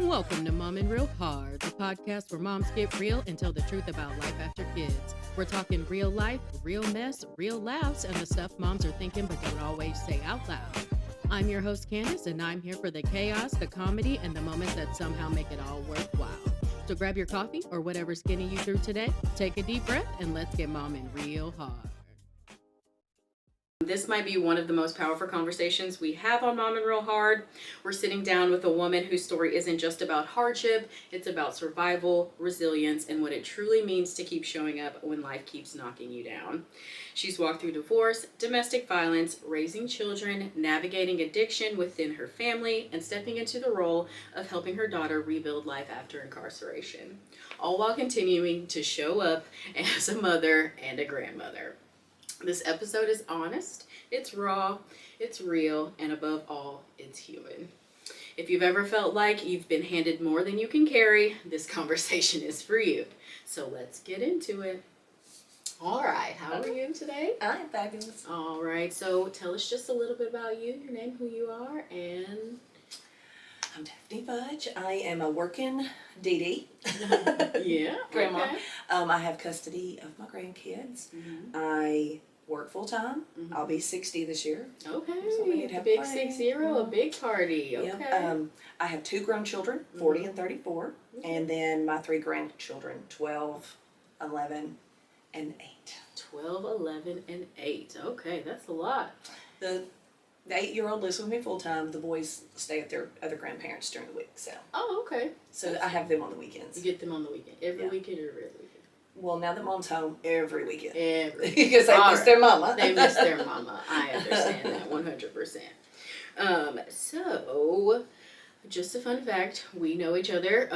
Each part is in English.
Welcome to Mom and Real Hard, the podcast where moms get real and tell the truth about life after kids. We're talking real life, real mess, real laughs, and the stuff moms are thinking but don't always say out loud. I'm your host, Candace, and I'm here for the chaos, the comedy, and the moments that somehow make it all worthwhile. So grab your coffee or whatever's getting you through today, take a deep breath, and let's get momming real hard. This might be one of the most powerful conversations we have on Mom and Real Hard. We're sitting down with a woman whose story isn't just about hardship, it's about survival, resilience, and what it truly means to keep showing up when life keeps knocking you down. She's walked through divorce, domestic violence, raising children, navigating addiction within her family, and stepping into the role of helping her daughter rebuild life after incarceration, all while continuing to show up as a mother and a grandmother. This episode is honest, it's raw, it's real, and above all, it's human. If you've ever felt like you've been handed more than you can carry, this conversation is for you. So let's get into it. All right, how are you today? I'm fabulous. All right, so tell us just a little bit about you, your name, who you are, and... I'm Daphne Fudge. I am a working Dee Yeah, grandma. okay. I have custody of my grandkids. Mm-hmm. I work full time. Mm-hmm. I'll be 60 this year. Okay, So we need to the have big party. 60, a big party. Okay. Yep. I have two grown children, 40 and 34, and then my three grandchildren, 12, 11, and 8. 12, 11, and 8. Okay, that's a lot. The 8-year-old lives with me full time. The boys stay at their other grandparents during the week. Oh, okay. So I have them on the weekends. You get them on the weekend. Every Yeah. weekend or every weekend? Well, now that mom's home, every weekend. Every Because they miss their mama. They miss their mama. I understand that 100%. So, just a fun fact, we know each other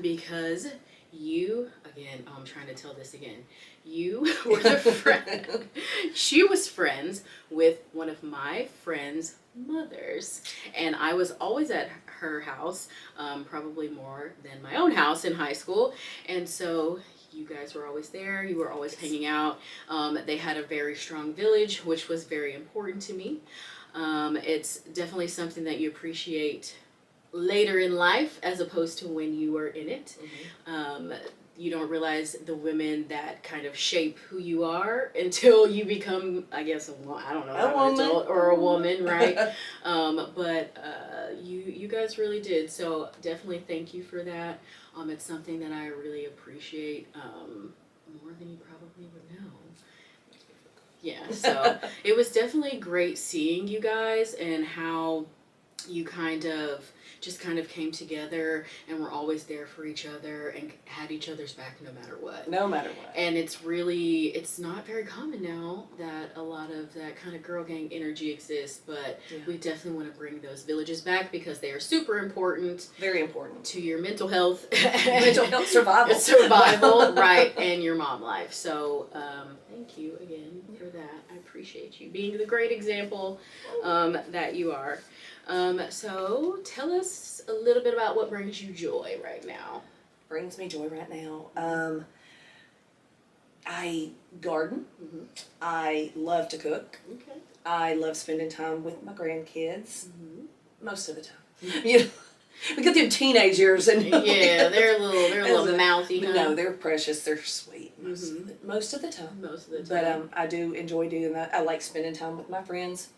because you, again, I'm trying to tell this again. You were the friend. She was friends with one of my friend's mothers. And I was always at her house, probably more than my own house in high school. And so you guys were always there. You were always hanging out. They had a very strong village, which was very important to me. It's definitely something that you appreciate later in life as opposed to when you were in it. Mm-hmm. You don't realize the women that kind of shape who you are until you become, I guess, an adult or a woman, right? But you guys really did. So definitely thank you for that. It's something that I really appreciate more than you probably would know. Yeah, so it was definitely great seeing you guys and how you kind of came together and were always there for each other and had each other's back no matter what. No matter what. And it's not very common now that a lot of that kind of girl gang energy exists, but we definitely want to bring those villages back because they are super important. Very important. To your mental health. Mental health survival. Survival, right, and your mom life. So thank you again for that. I appreciate you being the great example that you are. So tell us a little bit about what brings you joy right now. Brings me joy right now. I garden. Mm-hmm. I love to cook. Okay. I love spending time with my grandkids. Mm-hmm. Most of the time. You know, we get them teenage years and yeah, they're a little mouthy. Huh? No, they're precious. They're sweet most of the time. But I do enjoy doing that. I like spending time with my friends,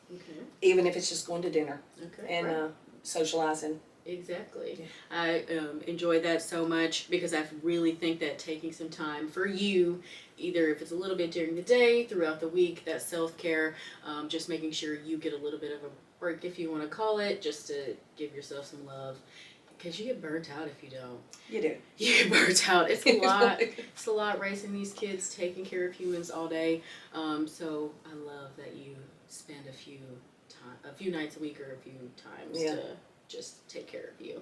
even if it's just going to dinner and socializing. Exactly. Yeah. I enjoy that so much because I really think that taking some time for you, either if it's a little bit during the day, throughout the week, that self-care, just making sure you get a little bit of a break, if you want to call it, just to give yourself some love. Because you get burnt out if you don't. You do. You get burnt out. It's a lot. It's a lot raising these kids, taking care of humans all day. So I love that you spend a few nights a week or a few times to just take care of you.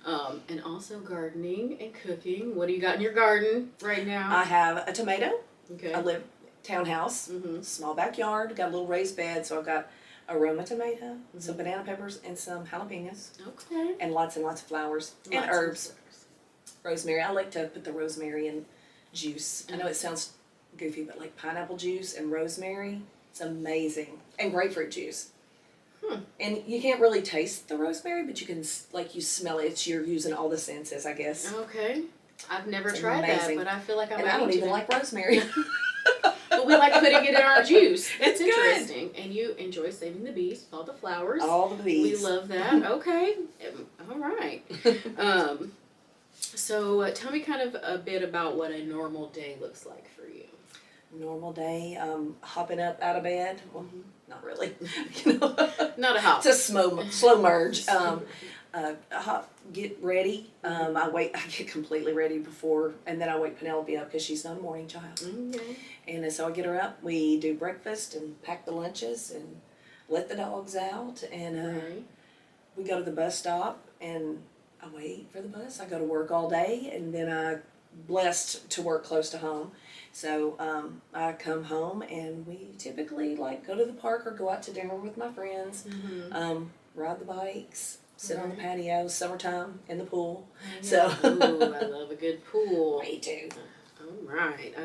Yeah. And also gardening and cooking. What do you got in your garden right now? I have a tomato. Okay. I live townhouse, small backyard, got a little raised bed, so I've got aroma tomato, some banana peppers, and some jalapenos. Okay. And lots of flowers and herbs. Rosemary. I like to put the rosemary in juice. I know it sounds goofy, but like pineapple juice and rosemary, it's amazing. And grapefruit juice. And you can't really taste the rosemary, but you can, like, you smell it. You're using all the senses, I guess. Okay. I've never tried that, but I feel like I don't even like rosemary. But we like putting it in our juice. It's interesting. Good. And you enjoy saving the bees, all the flowers. All the bees. We love that. Okay. All right. So tell me kind of a bit about what a normal day looks like for you. Normal day, hopping up out of bed. Well, not really. Not a hop. It's a slow merge. Hop, get ready. I get completely ready before, and then I wake Penelope up because she's not a morning child. Okay. And so I get her up. We do breakfast and pack the lunches and let the dogs out, and we go to the bus stop and I wait for the bus. I go to work all day, and then I'm blessed to work close to home. So I come home, and we typically like go to the park or go out to dinner with my friends, ride the bikes, sit on the patio, summertime in the pool. So ooh, I love a good pool. Me too. All right.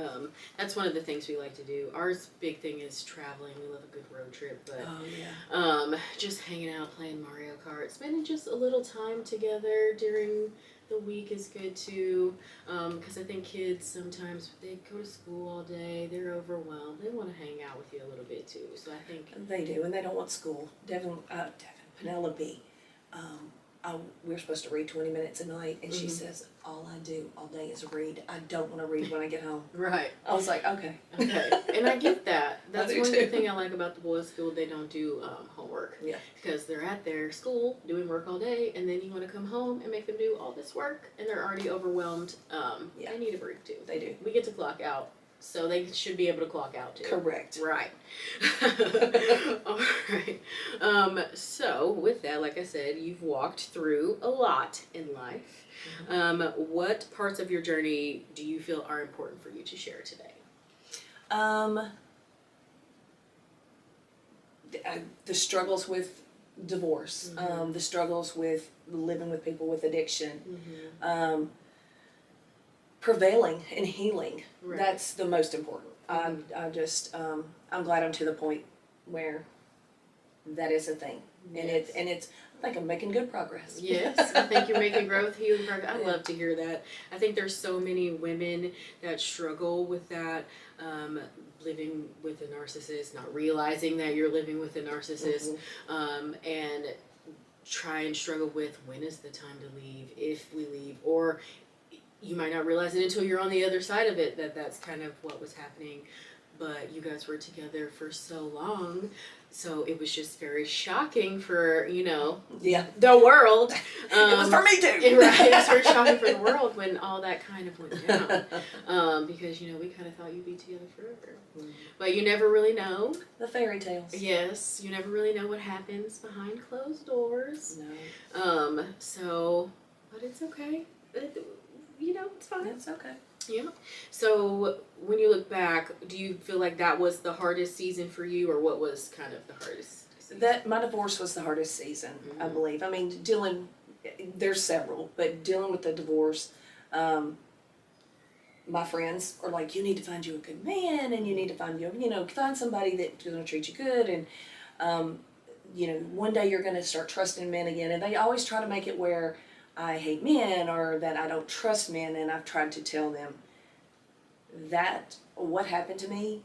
That's one of the things we like to do. Our big thing is traveling. We love a good road trip, but just hanging out, playing Mario Kart, spending just a little time together during the week is good too. Because I think kids sometimes they go to school all day, they're overwhelmed. They want to hang out with you a little bit too. So I think they do, and they don't want school. Penelope. We're supposed to read 20 minutes a night, and she says, all I do all day is read. I don't want to read when I get home. Right. I was like, okay. And I get that. That's one good thing I like about the boys' school. They don't do homework. Yeah. Because they're at their school doing work all day, and then you want to come home and make them do all this work, and they're already overwhelmed. They need a break too. They do. We get to clock out. So they should be able to clock out too. Correct. Right. All right. So with that, like I said, you've walked through a lot in life. What parts of your journey do you feel are important for you to share today? The struggles with divorce, the struggles with living with people with addiction, prevailing and healing. Right. That's the most important. I'm glad I'm to the point where that is a thing. Yes. And it's I think I'm making good progress. Yes, I think you're making growth, healing progress. I love to hear that. I think there's so many women that struggle with that, living with a narcissist, not realizing that you're living with a narcissist, and try and struggle with when is the time to leave, if we leave, or you might not realize it until you're on the other side of it, that's kind of what was happening. But you guys were together for so long, so it was just very shocking for, the world. It was for me too. Right, it was very shocking for the world when all that kind of went down. Because, we kind of thought you'd be together forever. But you never really know. The fairy tales. Yes, you never really know what happens behind closed doors. No. But it's okay. It's fine. It's okay. Yeah. So when you look back, do you feel like that was the hardest season for you, or what was kind of the hardest season? My divorce was the hardest season, I believe. I mean, there's several, but dealing with the divorce, my friends are like, you need to find you a good man, and you need to find find somebody that's going to treat you good, and one day you're going to start trusting men again. And they always try to make it where I hate men or that I don't trust men, and I've tried to tell them that what happened to me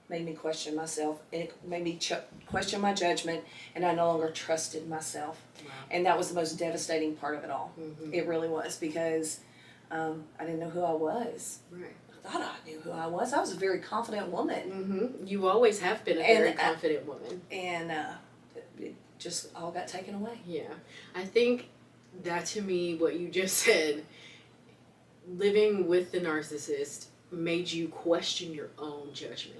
made me question myself. It made me question my judgment, and I no longer trusted myself. Wow. And that was the most devastating part of it all. It really was, because I didn't know who I was. Right. I thought I knew who I was. I was a very confident woman. You always have been a very confident woman. And it just all got taken away. Yeah. I think that, to me, what you just said, living with the narcissist made you question your own judgment.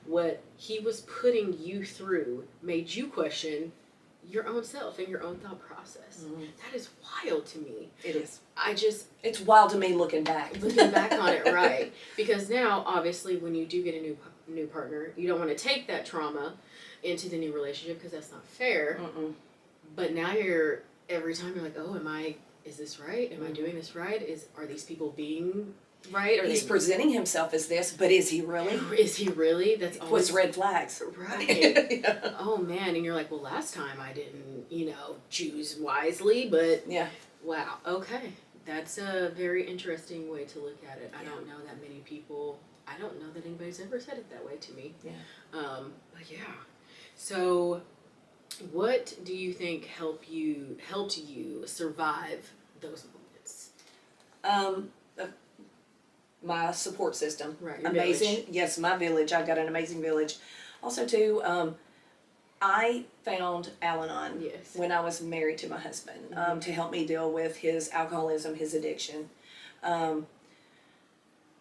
What he was putting you through made you question your own self and your own thought process. That is wild to me. It is. It's wild to me looking back. Looking back on it, right. Because now, obviously, when you do get a new partner, you don't want to take that trauma into the new relationship, because that's not fair. But now every time you're like, oh, is this right? Am I doing this right? Are these people being Right? Or He's presenting himself as this, but is he really? Is he really? That's always What's red flags? right. Yeah. Oh man, and you're like, well, last time I didn't, choose wisely, but Yeah. wow. Okay, that's a very interesting way to look at it. I Yeah. don't know that many people. I don't know that anybody's ever said it that way to me. Yeah. But yeah. So, what do you think helped you survive those moments? Uh, my support system. Right, your Amazing. village. Yes, my village. I've got an amazing village. Also, too, I found Al-Anon Yes. when I was married to my husband to help me deal with his alcoholism, his addiction.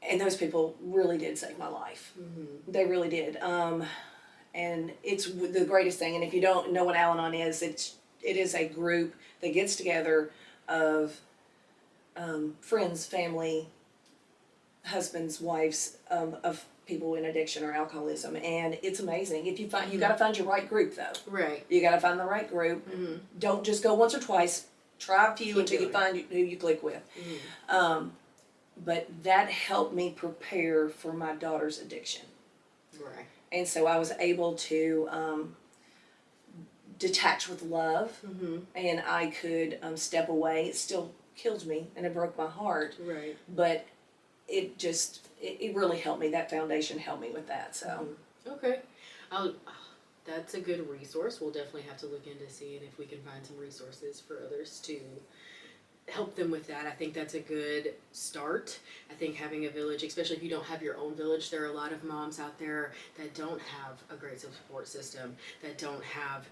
And those people really did save my life. Mm-hmm. They really did. And it's the greatest thing. And if you don't know what Al-Anon is, it is a group that gets together of friends, family, husbands, wives of people in addiction or alcoholism, and it's amazing. If you find, you got to find your right group though. Right. You got to find the right group. Mm-hmm. Don't just go once or twice. Try a few Keep until you going. find who you click with. Mm-hmm. But that helped me prepare for my daughter's addiction. Right. And so I was able to detach with love, Mm-hmm. and I could step away. It still killed me, and it broke my heart, Right. but it just, it really helped me. That foundation helped me with that, so. Okay. That's a good resource. We'll definitely have to look into seeing if we can find some resources for others to help them with that. I think that's a good start. I think having a village, especially if you don't have your own village, there are a lot of moms out there that don't have a great support system, that don't have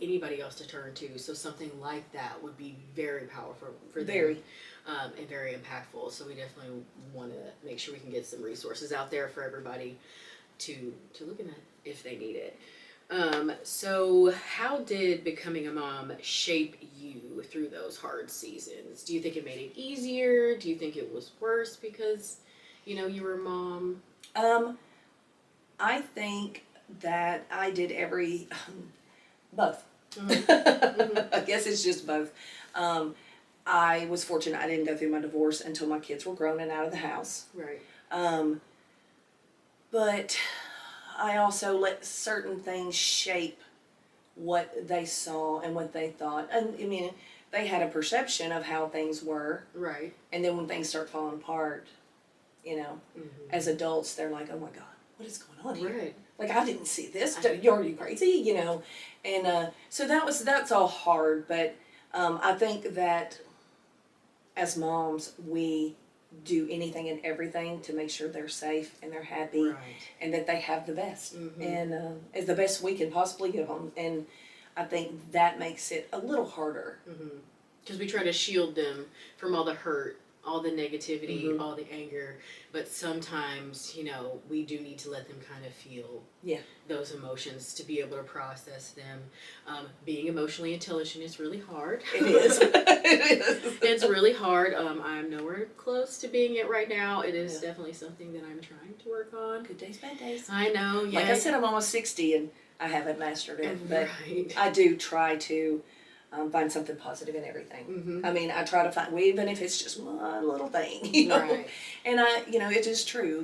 anybody else to turn to. So something like that would be very powerful for them. Very. And very impactful. So we definitely want to make sure we can get some resources out there for everybody to look at if they need it. So how did becoming a mom shape you through those hard seasons? Do you think it made it easier? Do you think it was worse because, you were a mom? I think that I did both. Mm-hmm. I guess it's just both. I was fortunate I didn't go through my divorce until my kids were grown and out of the house. Right. But I also let certain things shape what they saw and what they thought. And I mean, they had a perception of how things were. Right. And then when things start falling apart, Mm-hmm. as adults, they're like, oh my God, what is going on here? Right. Like, I didn't see this. Are you crazy? And so that's all hard. But I think that as moms, we do anything and everything to make sure they're safe and they're happy, Right. and that they have the best, Mm-hmm. and is the best we can possibly give them. And I think that makes it a little harder. Because we try to shield them from all the hurt, all the negativity, Mm-hmm. all the anger, but sometimes, we do need to let them kind of feel Yeah. those emotions to be able to process them. Being emotionally intelligent is really hard. It is. It is. It's really hard. I'm nowhere close to being it right now. It is Yeah. definitely something that I'm trying to work on. Good days, bad days. I know, yeah. Like I said, I'm almost 60 and I haven't mastered it, but Right. I do try to find something positive in everything. Mm-hmm. I mean, I try to find, even if it's just one little thing, Right. And it is true,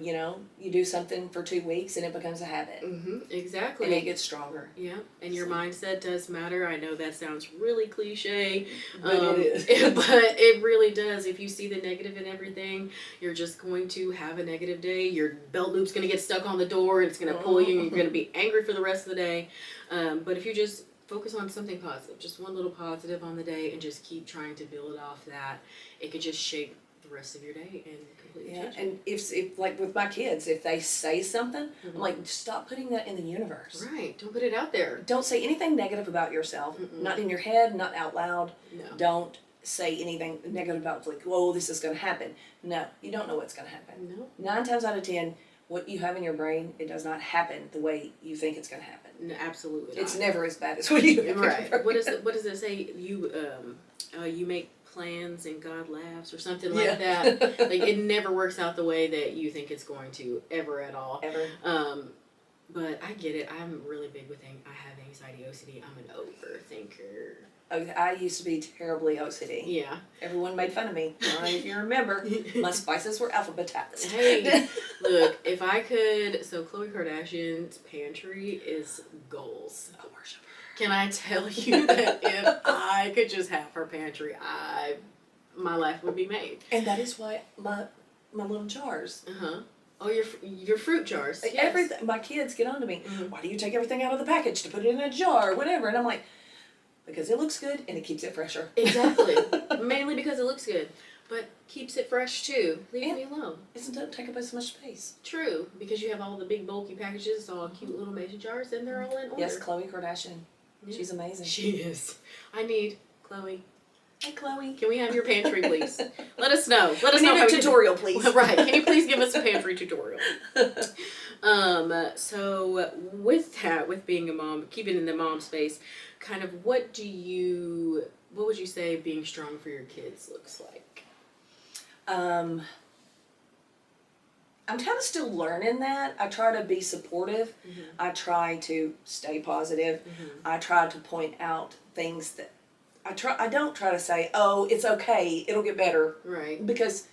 you do something for 2 weeks and it becomes a habit. Mm-hmm. Exactly. And it gets stronger. Yeah, and your mindset does matter. I know that sounds really cliche, But it is. but it really does. If you see the negative in everything, you're just going to have a negative day. Your belt loop's going to get stuck on the door, and it's going to pull you, and you're going to be angry for the rest of the day. But if you just focus on something positive, just one little positive on the day, and just keep trying to build off that, it could just shape the rest of your day and completely Yeah, change it. and if like with my kids, if they say something, Mhm. I'm like, stop putting that in the universe. Right, don't put it out there. Don't say anything negative about yourself. Mm-mm. Not in your head, not out loud. No. Don't say anything negative about, like, whoa, this is going to happen. No, you don't know what's going to happen. No. 9 times out of 10, what you have in your brain, it does not happen the way you think it's going to happen. No, absolutely It's not. never as bad as what you have in your Right. brain. What does it say? You make plans and God laughs or something like Yeah. that. Like it never works out the way that you think it's going to ever at all. Ever. But I get it. I'm really big with I have anxiety, OCD. I'm an overthinker. I used to be terribly OCD. Yeah. Everyone made fun of me. I don't know if you remember. My spices were alphabetized. Hey, look, if I could, so Khloe Kardashian's pantry is goals. I worship her. Can I tell you that if I could just have her pantry, my life would be made. And that is why my little jars. Oh, your fruit jars. Yes. Everything. My kids get on to me. Mhm. Why do you take everything out of the package to put it in a jar or whatever? And I'm like, because it looks good and it keeps it fresher. Exactly. Mainly because it looks good, but keeps it fresh too. Leave me alone. It doesn't take up as much space. True, because you have all the big bulky packages, all cute little mason jars, and they're all in order. Yes, Khloe Kardashian. Yeah. She's amazing. She is. I need Khloe. Hey, Khloe. Can we have your pantry, please? Let us know. Let us We know need how a tutorial, please. Right. Can you please give us a pantry tutorial? So with that, with being a mom, keeping in the mom space, kind of what would you say being strong for your kids looks like? I'm kind of still learning that. I try to be supportive. Mm-hmm. I try to stay positive. I try to point out things that I don't try to say, oh, it's okay, it'll get better. Right. Because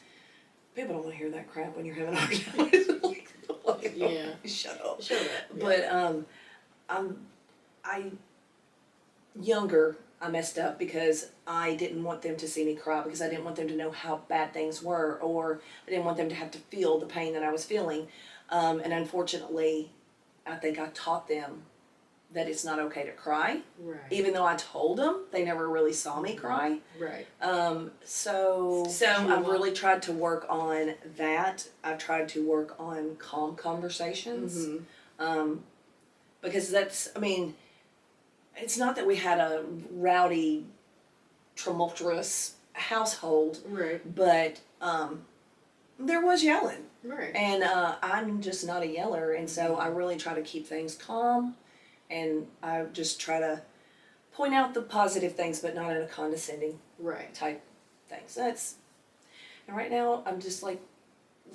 people don't want to hear that crap when you're having a hard time. Yeah. Shut up. Shut up. But I messed up because I didn't want them to see me cry, because I didn't want them to know how bad things were, or I didn't want them to have to feel the pain that I was feeling. And unfortunately, I think I taught them that it's not okay to cry. Right. Even though I told them, they never really saw me cry. Right. So I've really tried to work on that. I've tried to work on calm conversations. Because it's not that we had a rowdy, tumultuous household. Right. But there was yelling. Right. And I'm just not a yeller, and so I really try to keep things calm. And I just try to point out the positive things, but not in a condescending type things. And right now I'm just like,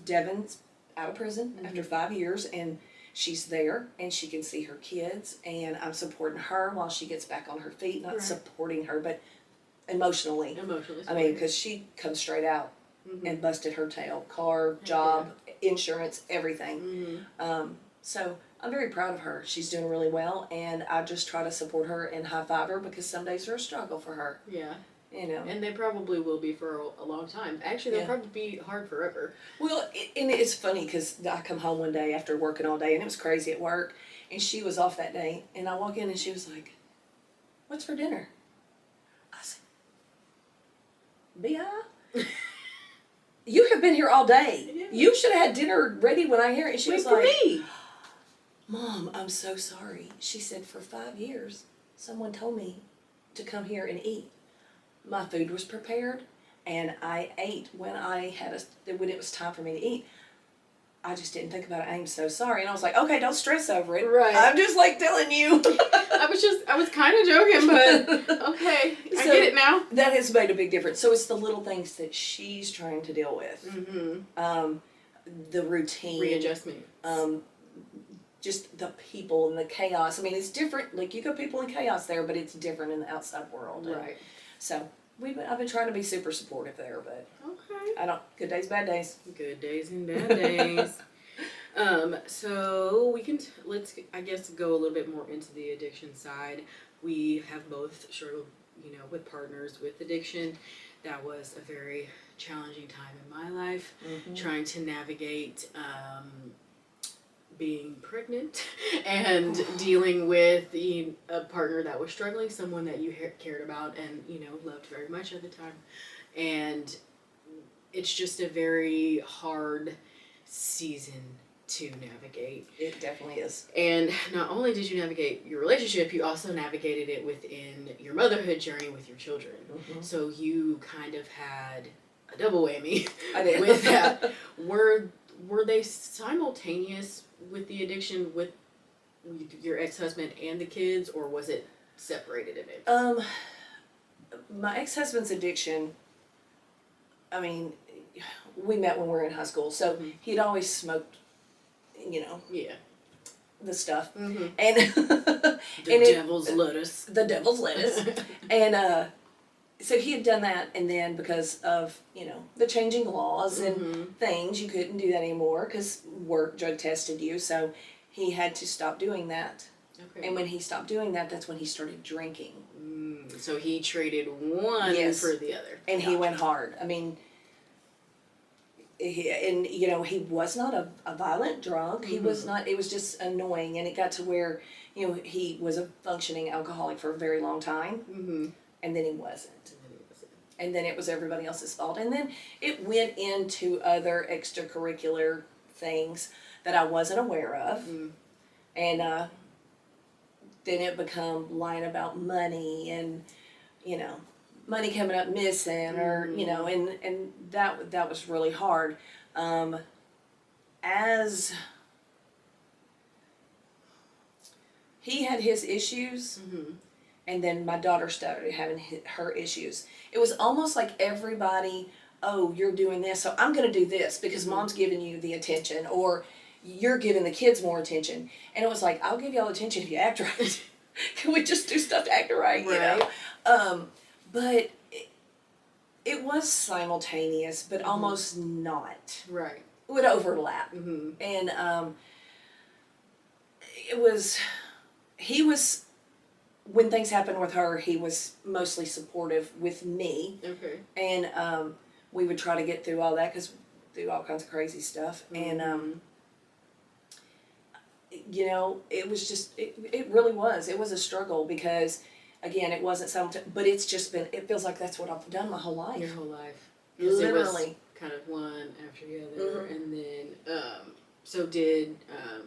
Devin's out of prison after 5 years, and she's there and she can see her kids, and I'm supporting her while she gets back on her feet. Not supporting her, but emotionally. Because she comes straight out and busted her tail. Car, job, insurance, everything. So I'm very proud of her. She's doing really well, and I just try to support her and high five her, because some days are a struggle for her. Yeah. You know. And they probably will be for a long time. Actually, they'll probably be hard forever. Well, and it's funny because I come home one day after working all day, and it was crazy at work, and she was off that day, and I walk in and she was like, "What's for dinner?" I said, "B.I., you have been here all day. Yeah. You should have had dinner ready when I hear it." And she was for like, me. "Mom, I'm so sorry." She said, "For 5 years, someone told me to come here and eat. My food was prepared, and I ate when when it was time for me to eat. I just didn't think about it. I'm so sorry." And I was like, "Okay, don't stress over it. Right. I'm just like telling you." I was kind of joking, but okay, I get it now. That has made a big difference. So it's the little things that she's trying to deal with. The routine. Readjustment. Just the people and the chaos. It's different. Like, you got people in chaos there, but it's different in the outside world. Right. So I've been trying to be super supportive there, but okay. Good days, bad days. Good days and bad days. So we can let's I guess go a little bit more into the addiction side. We have both struggled, with partners with addiction. That was a very challenging time in my life, trying to navigate being pregnant and dealing with a partner that was struggling, someone that you cared about and loved very much at the time, and it's just a very hard season to navigate. It definitely is. And not only did you navigate your relationship, you also navigated it within your motherhood journey with your children. So you kind of had a double whammy. I did. With that. Were they simultaneous with the addiction with your ex-husband and the kids, or was it separated events? My ex-husband's addiction, we met when we were in high school, so he'd always smoked, Yeah. the stuff. Mm-hmm. And The and devil's lettuce. the devil's lettuce. And so he had done that, and then because of, you know, the changing laws and Mm-hmm. things, you couldn't do that anymore because work drug tested you. So he had to stop doing that. Okay. And when he stopped doing that, that's when he started drinking. So he traded one Yes. for the other. And he went hard. I mean, you know, he was not a violent drunk. He was not, it was just annoying. And it got to where, you know, he was a functioning alcoholic for a very long time. Mm-hmm. And then he wasn't. And then it was everybody else's fault. And then it went into other extracurricular things that I wasn't aware of. Mm-hmm. And then it become lying about money and, you know, money coming up missing, or, you know, and that was really hard. As he had his issues, and then my daughter started having her issues, it was almost like everybody, oh, you're doing this, so I'm going to do this because mom's giving you the attention, or you're giving the kids more attention. And it was like, I'll give y'all attention if you act right. Can we just do stuff to act right, you know? But it was simultaneous, but almost not. Right. It would overlap. Mm-hmm. And it was, he was, when things happened with her, he was mostly supportive with me. Okay. And we would try to get through all that, because through all kinds of crazy stuff. And you know, it was just, it really was. It was a struggle because, again, it wasn't something, but it's just been, it feels like that's what I've done my whole life. Your whole life. Literally. It was kind of one after the other. And then, so did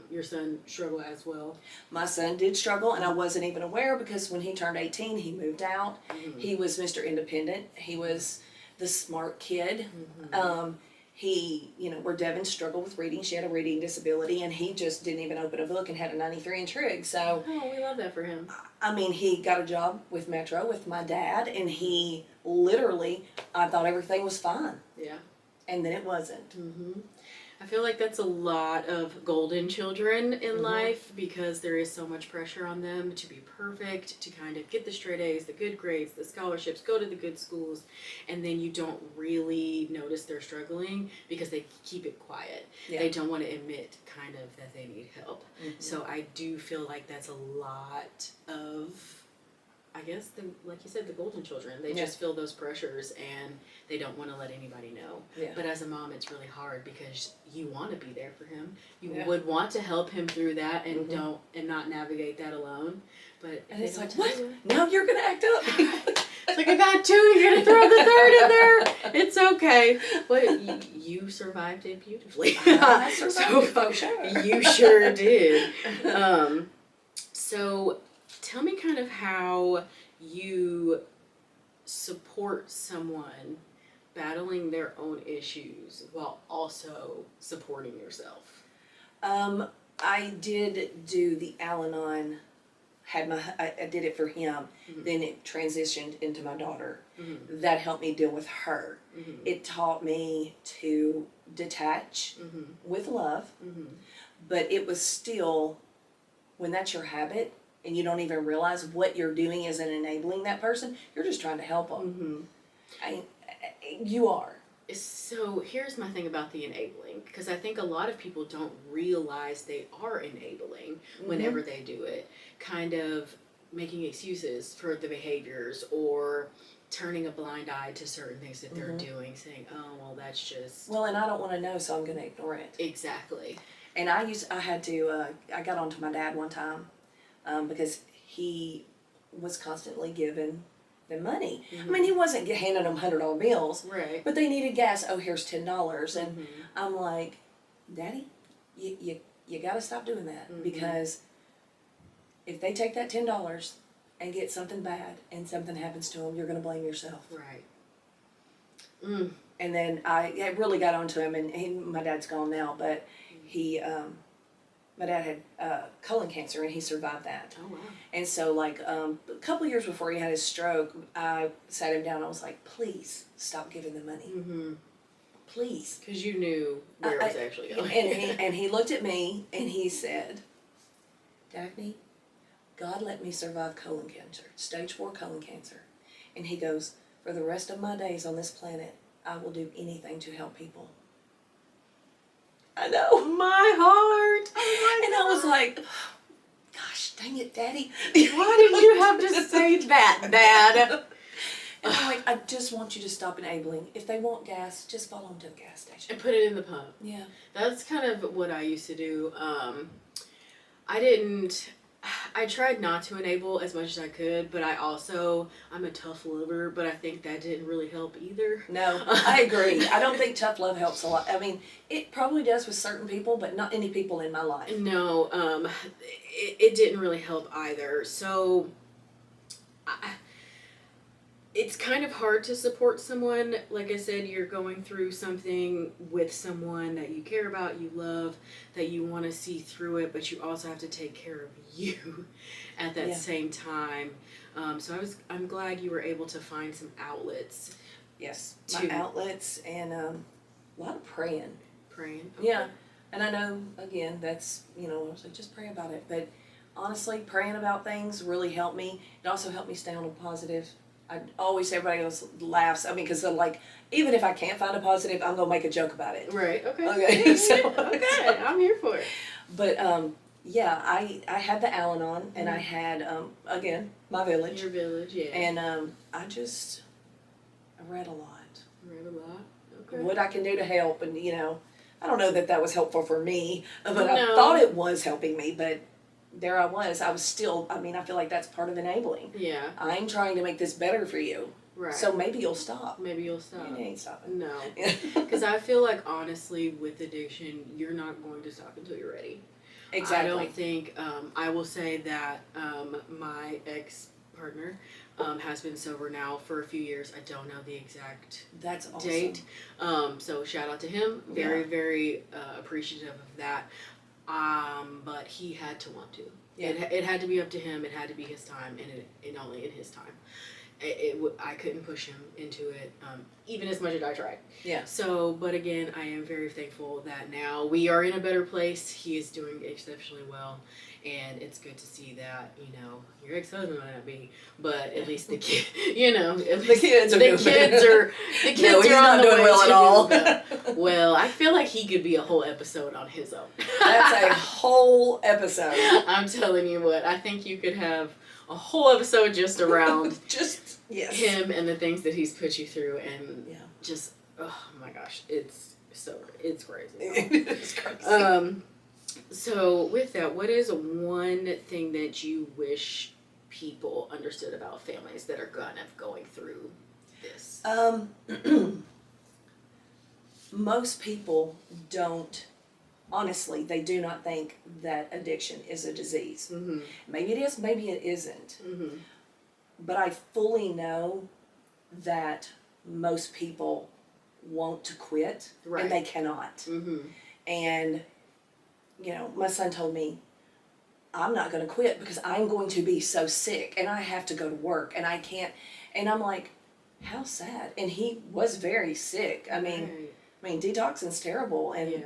your son struggle as well? My son did struggle, and I wasn't even aware, because when he turned 18, he moved out. He was Mr. Independent. He was the smart kid. He, you know, where Devin struggled with reading, she had a reading disability, and he just didn't even open a book and had a 93-inch rig. So, oh, we love that for him. I mean, he got a job with Metro with my dad, and he literally, I thought everything was fine. Yeah. And then it wasn't. I feel like that's a lot of golden children in life, because there is so much pressure on them to be perfect, to kind of get the straight A's, the good grades, the scholarships, go to the good schools, and then you don't really notice they're struggling because they keep it quiet. Yeah. They don't want to admit kind of that they need help. So I do feel like that's a lot of, I guess, like you said, the golden children. They just feel those pressures and they don't want to let anybody know. Yeah. But as a mom, it's really hard because you want to be there for him. You would want to help him through that and not navigate that alone. But And it's like, what? Now you're going to act up? It's like, I got two, you're going to throw the third in there. It's okay. But you survived it beautifully. I survived it, for sure. You sure did. So tell me kind of how you support someone battling their own issues while also supporting yourself. I did do the Al-Anon, I did it for him, then it transitioned into my daughter. That helped me deal with her. It taught me to detach with love, but it was still, when that's your habit, and you don't even realize what you're doing isn't enabling that person, you're just trying to help them. You are. So here's my thing about the enabling, because I think a lot of people don't realize they are enabling whenever they do it, kind of making excuses for the behaviors or turning a blind eye to certain things that they're doing, saying, oh, well, that's just... Well, and I don't want to know, so I'm going to ignore it. Exactly. And I got onto my dad one time because he was constantly giving them money. I mean, he wasn't handing them $100 bills, Right. but they needed gas. Oh, here's $10, and I'm like, Daddy, you got to stop doing that, because if they take that $10 and get something bad and something happens to them, you're going to blame yourself. Right. And then I really got onto him, and my dad's gone now, but my dad had colon cancer, and he survived that. Oh, wow. And so, like, a couple years before he had his stroke, I sat him down and I was like, please stop giving the money. Please. Because you knew where it was actually going. And he looked at me and he said, Daphne, God let me survive colon cancer, stage 4 colon cancer. And he goes, for the rest of my days on this planet, I will do anything to help people. I know. My heart. Oh my And I was like, gosh, dang it, Daddy. why did you have to say that, Dad? And I'm like, I just want you to stop enabling. If they want gas, just follow them to the gas station. And put it in the pump. Yeah. That's kind of what I used to do. I tried not to enable as much as I could, but I'm a tough lover, but I think that didn't really help either. No, I agree. I don't think tough love helps a lot. I mean, it probably does with certain people, but not any people in my life. No, it didn't really help either. So, it's kind of hard to support someone. Like I said, you're going through something with someone that you care about, you love, that you want to see through it, but you also have to take care of you at that same time. So I'm glad you were able to find some outlets. Yes, my outlets and a lot of praying. Praying. Okay. Yeah, and I know again that's I was like just pray about it, but honestly, praying about things really helped me. It also helped me stay on a positive. I always say everybody else laughs. I mean, because they're like, even if I can't find a positive, I'm gonna make a joke about it. Right. Okay. Okay. Okay. I'm here for it. But yeah, I had the Al-Anon, and I had again my village. Your village, yeah. And I read a lot. Read a lot. Okay. What I can do to help, and I don't know that was helpful for me, but No. I thought it was helping me, but. There I was still, I feel like that's part of enabling. Yeah. I'm trying to make this better for you. Right. So maybe you'll stop. Maybe you'll stop. You ain't stopping. No. Because I feel like, honestly, with addiction, you're not going to stop until you're ready. Exactly. I don't think, I will say that my ex-partner has been sober now for a few years. I don't know the exact That's awesome. date. So shout out to him. Very, very appreciative of that. But he had to want to. Yeah. It had to be up to him. It had to be his time, and only in his time. I couldn't push him into it, even as much as I tried. Yeah. So, but again, I am very thankful that now we are in a better place. He is doing exceptionally well, and it's good to see that, your ex-husband might not be, but at least the kid, The kids are doing no, he's are on not doing well at all. Well, I feel like he could be a whole episode on his own. That's a whole episode. I'm telling you what, I think you could have a whole episode just around him and the things that he's put you through, and just, oh my gosh, it's crazy. It's crazy. So with that, what is one thing that you wish people understood about families that are kind of going through this? Most people don't, honestly, they do not think that addiction is a disease. Mm-hmm. Maybe it is, maybe it isn't. Mm-hmm. But I fully know that most people want to quit, and they cannot. Mm-hmm. And, my son told me, I'm not going to quit because I'm going to be so sick, and I have to go to work, and I can't. And I'm like, how sad. And he was very sick. I mean, detoxing's terrible. And,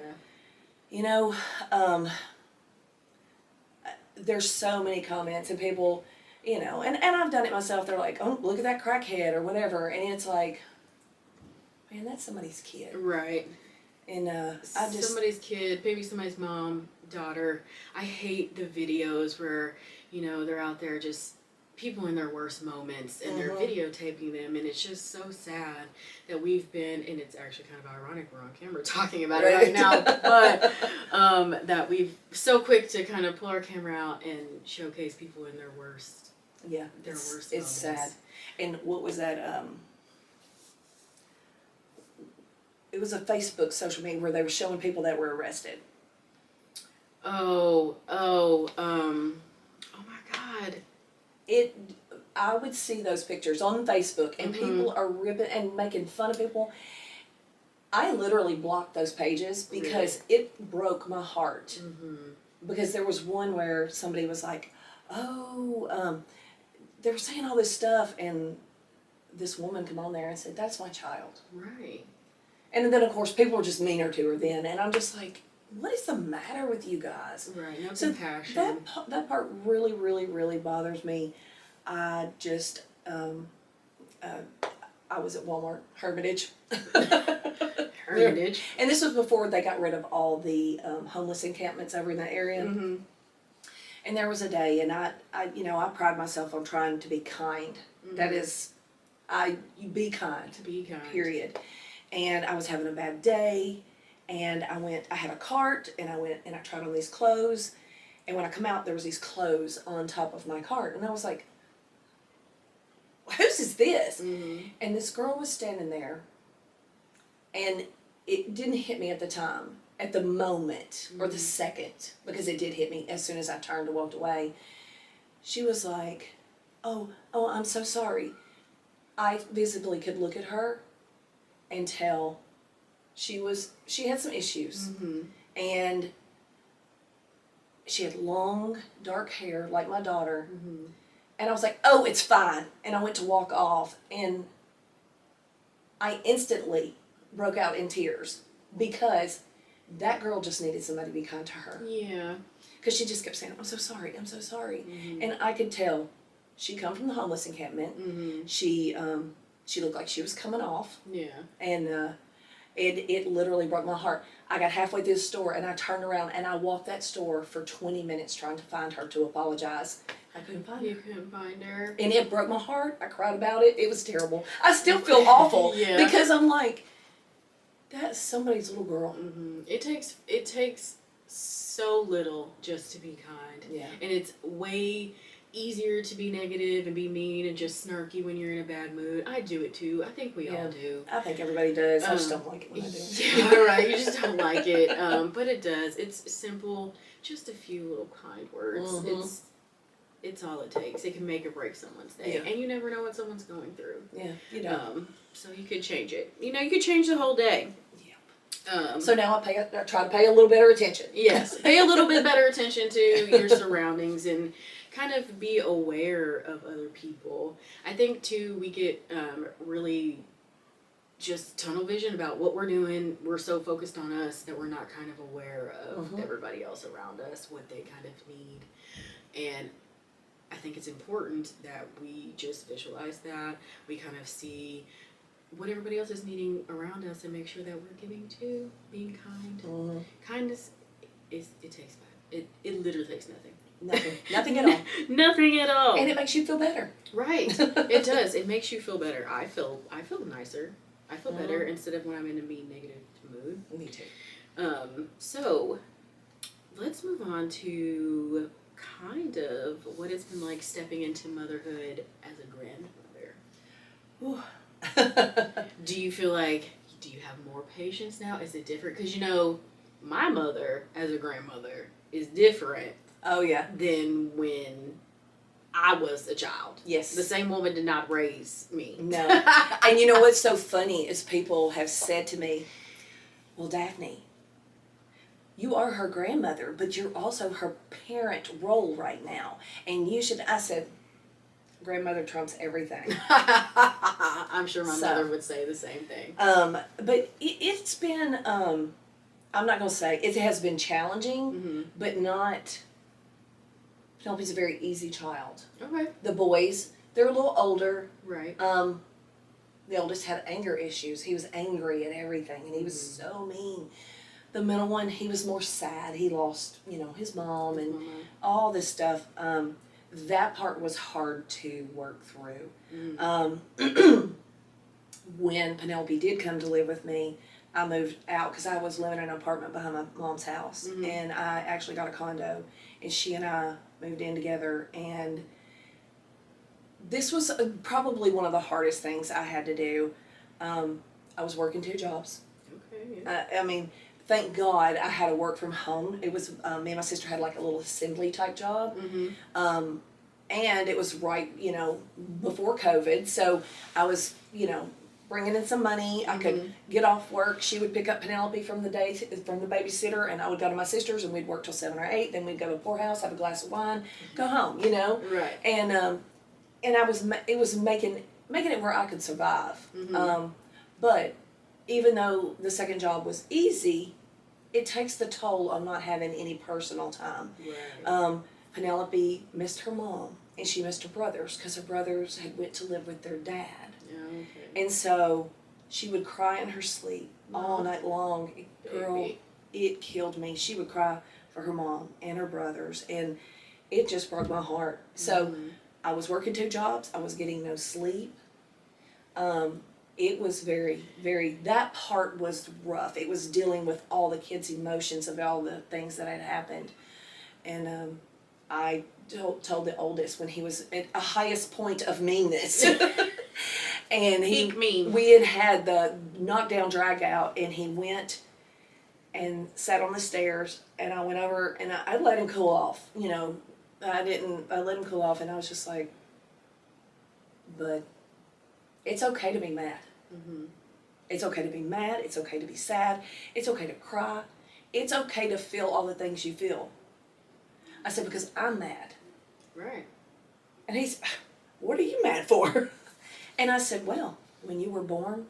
there's so many comments, and people, and I've done it myself. They're like, oh, look at that crackhead or whatever. And it's like, man, that's somebody's kid. Right. And somebody's kid, maybe somebody's mom, daughter. I hate the videos where, they're out there just people in their worst moments, and they're videotaping them, and it's just so sad that we've been, and it's actually kind of ironic we're on camera talking about it right now, but that we've so quick to kind of pull our camera out and showcase people in their worst worst it's moments. sad. And what was that it was a Facebook social media where they were showing people that were arrested. Oh my God. I would see those pictures on Facebook, and people are ripping and making fun of people. I literally blocked those pages because it broke my heart. Mm-hmm. Because there was one where somebody was like, they were saying all this stuff, and this woman come on there and said, that's my child. Right. And then, of course, people were just meaner to her then, and I'm just like, what is the matter with you guys? Right, no So compassion. that part really, really, really bothers me. I just, I was at Walmart, Hermitage. Hermitage. And this was before they got rid of all the homeless encampments over in that area. Mm-hmm. And there was a day, and I pride myself on trying to be kind. Mm-hmm. That is, you be kind. To be kind. Period. And I was having a bad day, and I had a cart, and I went and I tried on these clothes, and when I come out, there was these clothes on top of my cart, and I was like, whose is this? Mm-hmm. And this girl was standing there, and it didn't hit me at the time, at the moment, or the second, because it did hit me as soon as I turned and walked away. She was like, oh, I'm so sorry. I visibly could look at her and tell she had some issues. Mm-hmm. And she had long, dark hair like my daughter. Mm-hmm. And I was like, oh, it's fine. And I went to walk off, and I instantly broke out in tears because that girl just needed somebody to be kind to her. Yeah. Because she just kept saying, I'm so sorry, I'm so sorry. Mm-hmm. And I could tell she come from the homeless encampment. Mm-hmm. She looked like she was coming off. Yeah. And it literally broke my heart. I got halfway through the store, and I turned around, and I walked that store for 20 minutes trying to find her to apologize. I couldn't find You her. couldn't find her. And it broke my heart. I cried about it. It was terrible. I still feel awful. Yeah. Because I'm like, that's somebody's little girl. Mm-hmm. It takes so little just to be kind. Yeah. And it's way easier to be negative and be mean and just snarky when you're in a bad mood. I do it too. I think we all do. I think everybody does. I just don't like it when I do. Yeah, right. You just don't like it. But it does. It's simple. Just a few little kind words. Mm-hmm. It's all it takes. It can make or break someone's day. Yeah. And you never know what someone's going through. Yeah, you know. So you could change it. You could change the whole day. So now I try to pay a little better attention. Yes, pay a little bit better attention to your surroundings and kind of be aware of other people. I think too we get really just tunnel vision about what we're doing. We're so focused on us that we're not kind of aware of everybody else around us, what they kind of need. And I think it's important that we just visualize that. We kind of see what everybody else is needing around us and make sure that we're giving to, being kind. Mm-hmm. Kindness it takes it literally takes nothing. Nothing at all. Nothing at all. And it makes you feel better. Right. It does. It makes you feel better. I feel nicer. I feel better instead of when I'm in a mean, negative mood. Me too. So let's move on to kind of what it's been like stepping into motherhood as a grandmother. Do you feel like, do you have more patience now? Is it different? Because my mother as a grandmother is different Oh, yeah. than when I was a child. Yes. The same woman did not raise me. No. And you know what's so funny is people have said to me, well, Daphne, you are her grandmother, but you're also her parent role right now. And you should, I said, grandmother trumps everything. I'm sure my mother would say the same thing. But it's been, I'm not going to say, it has been challenging, but not, Penelope's a very easy child. Okay. The boys, they're a little older. Right. The oldest had anger issues. He was angry at everything, and he was so mean. The middle one, he was more sad. He lost, his mom and all this stuff. That part was hard to work through. When Penelope did come to live with me, I moved out because I was living in an apartment behind my mom's house, and I actually got a condo, and she and I moved in together, and this was probably one of the hardest things I had to do. I was working 2 jobs. Okay. Yeah. I mean, thank God I had to work from home. It was, me and my sister had like a little assembly type job. And it was right, before COVID. So I was, bringing in some money. I could get off work. She would pick up Penelope from the babysitter, and I would go to my sister's, and we'd work till 7 or 8. Then we'd go to the poorhouse, have a glass of wine, go home, Right. And it was making it where I could survive. But even though the second job was easy, it takes the toll on not having any personal time. Right. Penelope missed her mom, and she missed her brothers because her brothers had went to live with their dad. Yeah, okay. And so she would cry in her sleep all Aw. night long. Girl, Baby. it killed me. She would cry for her mom and her brothers, and it just broke my heart. So Mhm. I was working 2 jobs. I was getting no sleep. It was very, very, that part was rough. It was dealing with all the kids' emotions of all the things that had happened. And I told the oldest when he was at a highest point of meanness. And Peak mean. we had the knockdown drag out, and he went and sat on the stairs, and I went over and I let him cool off. You know, I let him cool off, and I was just like, but it's okay to be mad. Mhm. It's okay to be mad. It's okay to be sad. It's okay to cry. It's okay to feel all the things you feel. I said, because I'm mad. Right. And he's, what are you mad for? And I said, well, when you were born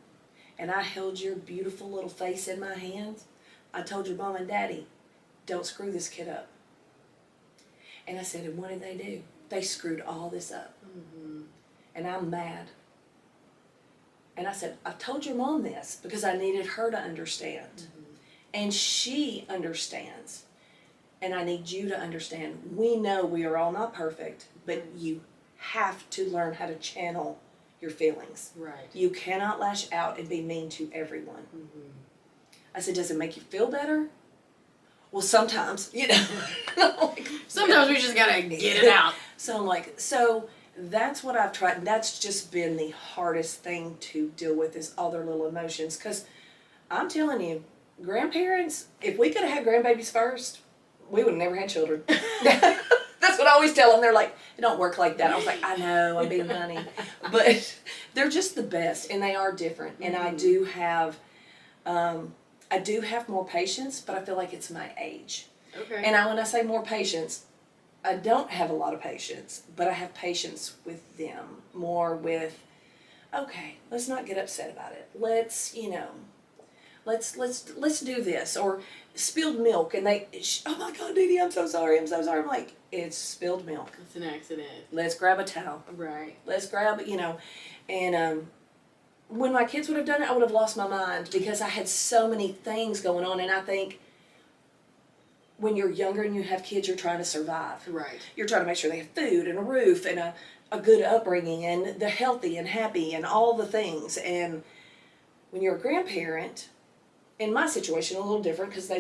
and I held your beautiful little face in my hands, I told your mom and daddy, don't screw this kid up. And I said, and what did they do? They screwed all this up. Mhm. And I'm mad. And I said, I told your mom this because I needed her to understand. Mhm. And she understands. And I need you to understand. We know we are all not perfect, but you have to learn how to channel your feelings. Right. You cannot lash out and be mean to everyone. Mhm. I said, does it make you feel better? Well, sometimes, you know. Like, Sometimes we just gotta get it out. so I'm like, so that's what I've tried. And that's just been the hardest thing to deal with is all their little emotions. Because I'm telling you, grandparents, if we could have had grandbabies first, we would have never had children. That's what I always tell them. They're like, it don't work like that. I was like, I know, I'm being funny. But they're just the best, and they are different. And I do have more patience, but I feel like it's my age. Okay. And when I say more patience, I don't have a lot of patience, but I have patience with them, more with, okay, let's not get upset about it. Let's do this. Or spilled milk, and oh my God, Dee Dee, I'm so sorry. I'm like, it's spilled milk. It's an accident. Let's grab a towel. Right. Let's grab, and when my kids would have done it, I would have lost my mind because I had so many things going on. And I think when you're younger and you have kids, you're trying to survive. Right. You're trying to make sure they have food and a roof and a good upbringing and they're healthy and happy and all the things. And when you're a grandparent, in my situation, a little different because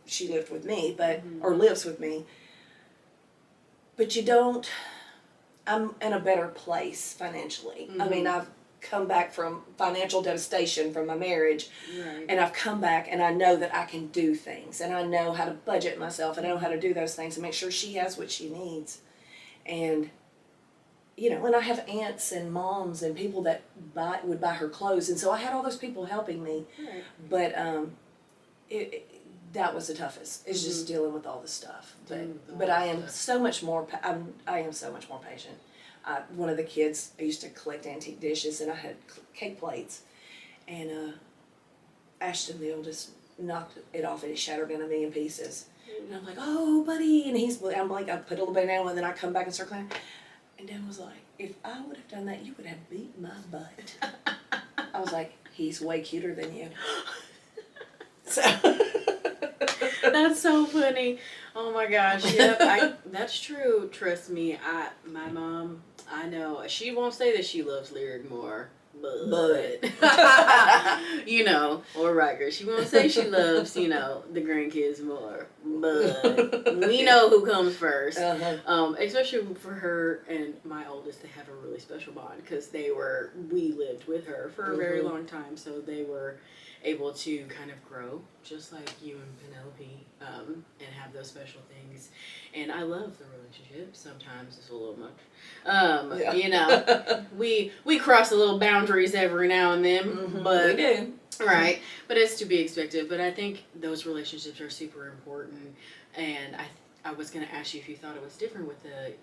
she lived with me, or lives with me. But I'm in a better place financially. Mm-hmm. I mean, I've come back from financial devastation from my marriage, Right. and I've come back and I know that I can do things, and I know how to budget myself, and I know how to do those things and make sure she has what she needs. And and I have aunts and moms and people that would buy her clothes, and so I had all those people helping me. Right. But that was the toughest. It's just dealing with all the stuff. But I am so much more. I am so much more patient. One of the kids, I used to collect antique dishes, and I had cake plates, and Ashton, the oldest, knocked it off and it shattered in a million pieces. And I'm like, oh, buddy, and I'm like, I put a little bit down, and then I come back and start cleaning. And Dad was like, if I would have done that, you would have beat my butt. I was like, he's way cuter than you. So. That's so funny. Oh my gosh. Yep. That's true. Trust me. My mom, I know she won't say that she loves Lyric more, but or Riker. She won't say she loves the grandkids more, but we know who comes first. Especially for her and my oldest, they have a really special bond because we lived with her for a very long time, so they were able to kind of grow just like you and Penelope, and have those special things. And I love the relationship. Sometimes it's a little much. We cross a little boundaries every now and then, but we do. Right, but it's to be expected. But I think those relationships are super important. And I was going to ask you if you thought it was different with the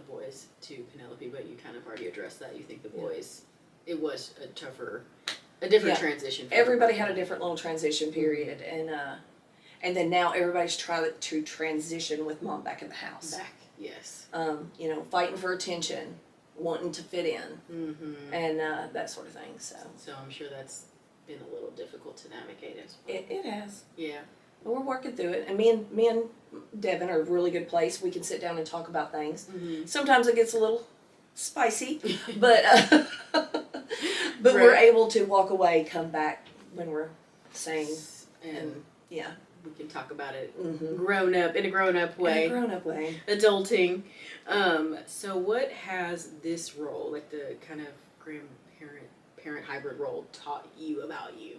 boys to Penelope, but you kind of already addressed that. You think the boys, it was a different transition. Everybody had a different little transition period, And then now everybody's trying to transition with mom back in the house. Back, yes. You know, fighting for attention, wanting to fit in, Mm-hmm. and that sort of thing. So I'm sure that's been a little difficult to navigate as well. it has. Yeah. But we're working through it, and me and Devin are a really good place. We can sit down and talk about things. Mm-hmm. Sometimes it gets a little spicy, but but Right. we're able to walk away, come back when we're sane, And yeah, we can talk about it mm-hmm. grown up way. In a grown up way. Adulting. So what has this role, like the kind of parent hybrid role, taught you about you?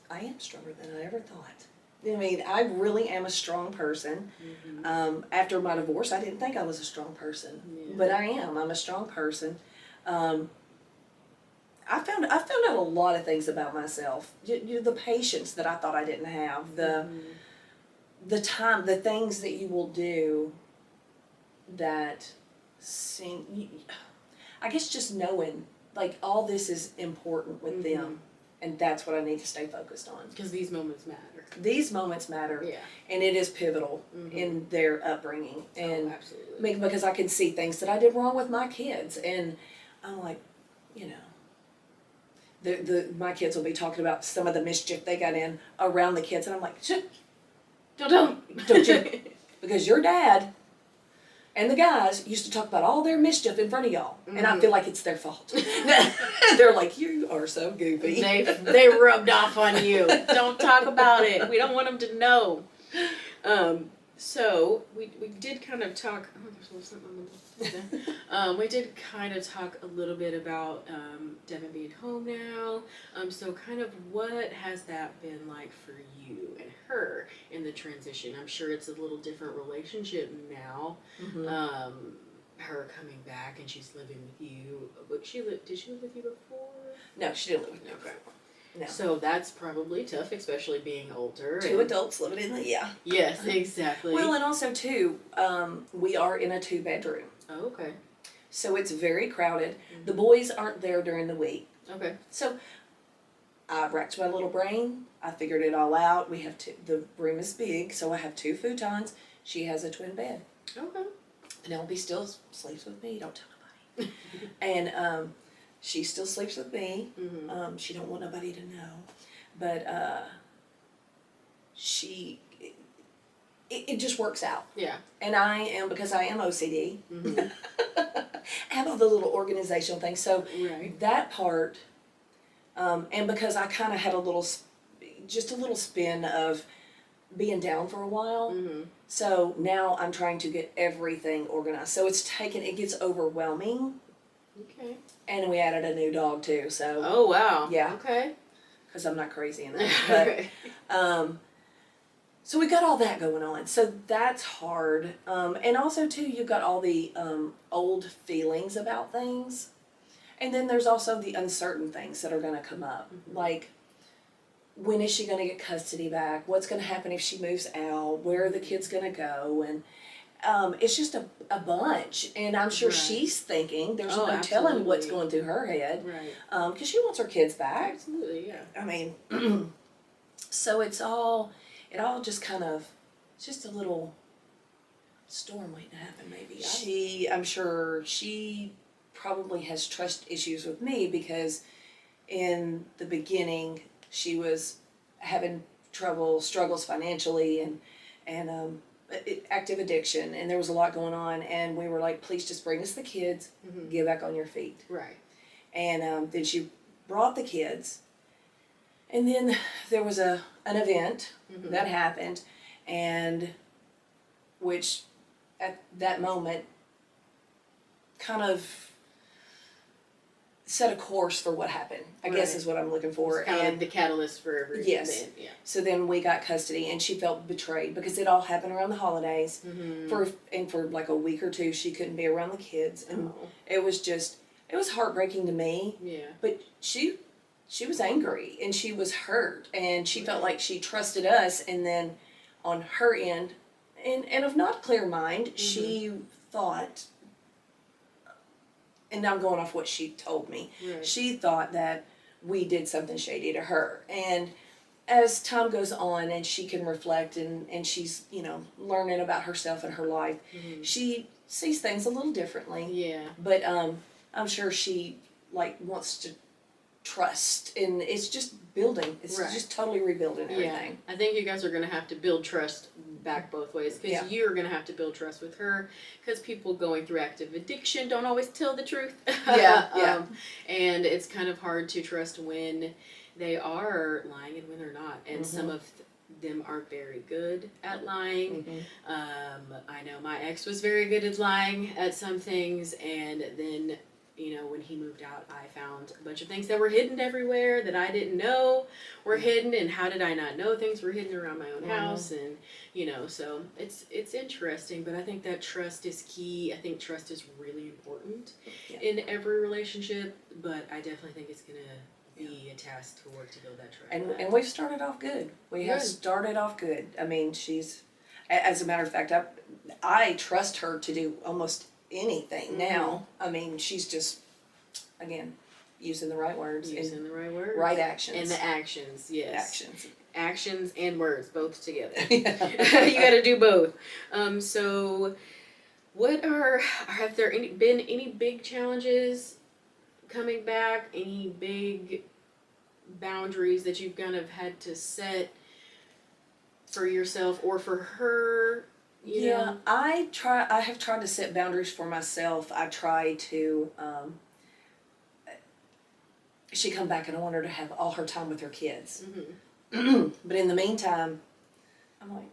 I am stronger than I ever thought. I mean, I really am a strong person. Mm-hmm. After my divorce, I didn't think I was a strong person, but I am. I'm a strong person. I found out a lot of things about myself. The patience that I thought I didn't have, the time, the things that you will do that seem, I guess just knowing, like, all this is important with them, and that's what I need to stay focused on. Because these moments matter. These moments matter, Yeah. and it is pivotal in their upbringing. And absolutely. because I can see things that I did wrong with my kids, and I'm like, you know, my kids will be talking about some of the mischief they got in around the kids, and I'm like, shit, don't you, because your dad and the guys used to talk about all their mischief in front of y'all, and I feel like it's their fault. They're like, you are so goofy. They rubbed off on you. Don't talk about it. We don't want them to know. So we did kind of talk. Oh, there's a little something on the we did kind of talk a little bit about Devin being home now. So kind of what has that been like for you and her in the transition? I'm sure it's a little different relationship now. Her coming back and she's living with you. But did she live with you before? No, she didn't live with me. Okay. No. So that's probably tough, especially being older. Two adults living in the, yeah. Yes, exactly. Well, and also too, we are in a 2-bedroom. Oh, okay. So it's very crowded. The boys aren't there during the week. Okay. So I racked my little brain. I figured it all out. We have the room is big, so I have 2 futons. She has a twin bed. Okay. Penelope still sleeps with me. Don't tell nobody. And she still sleeps with me. She don't want nobody to know, but it just works out. Yeah. And I am, because I am OCD. I have all the little organizational things. So that part, and because I kind of had just a little spin of being down for a while. So now I'm trying to get everything organized. So it gets overwhelming. Okay. And we added a new dog too, so. Oh, wow. Yeah. Okay. Because I'm not crazy enough. But, so we got all that going on. So that's hard. And also too, you've got all the old feelings about things. And then there's also the uncertain things that are going to come up. Like, when is she going to get custody back? What's going to happen if she moves out? Where are the kids going to go? And it's just a bunch. And I'm sure she's thinking, there's no telling what's going through her head. Right. Because she wants her kids back. Absolutely, yeah. I mean, so it all just kind of, it's just a little storm waiting to happen maybe. I'm sure she probably has trust issues with me because in the beginning she was having struggles financially and active addiction, and there was a lot going on, and we were like, please just bring us the kids, get back on your feet. Right. And then she brought the kids, and then there was an event that happened, and which at that moment kind of set a course for what happened, I guess is what I'm looking for. It's kind of like the catalyst for everything. Yes. Then. Yeah. So then we got custody, and she felt betrayed because it all happened around the holidays. For like a week or two, she couldn't be around the kids, and it was heartbreaking to me. Yeah. But she was angry, and she was hurt, and she felt like she trusted us, and then on her end, and of not a clear mind, she thought, and I'm going off what she told me, she thought that we did something shady to her. And as time goes on and she can reflect and she's, learning about herself and her life, she sees things a little differently. Yeah. But I'm sure she wants to trust, and it's just building. It's Right. just totally rebuilding everything. Yeah. I think you guys are gonna have to build trust back both ways, because you're gonna have to build trust with her, because people going through active addiction don't always tell the truth. Yeah. And it's kind of hard to trust when they are lying and when they're not, and some of them are very good at lying. I know my ex was very good at lying at some things, and then when he moved out, I found a bunch of things that were hidden everywhere that I didn't know were hidden, and how did I not know things were hidden around my own house? And so it's interesting, but I think that trust is key. I think trust is really important in every relationship, but I definitely think it's gonna be a task to work to build that trust. And we've started off good. We have started off good. I mean, she's, as a matter of fact, I trust her to do almost anything now. I mean, she's just, again, using the right words. Using the right words. Right actions. And the actions, yes. Actions. Actions and words, both together. Yeah. You gotta do both. So have there been any big challenges coming back? Any big boundaries that you've kind of had to set for yourself or for her? You know? I have tried to set boundaries for myself. I try to, she come back and I want her to have all her time with her kids. But in the meantime, I'm like,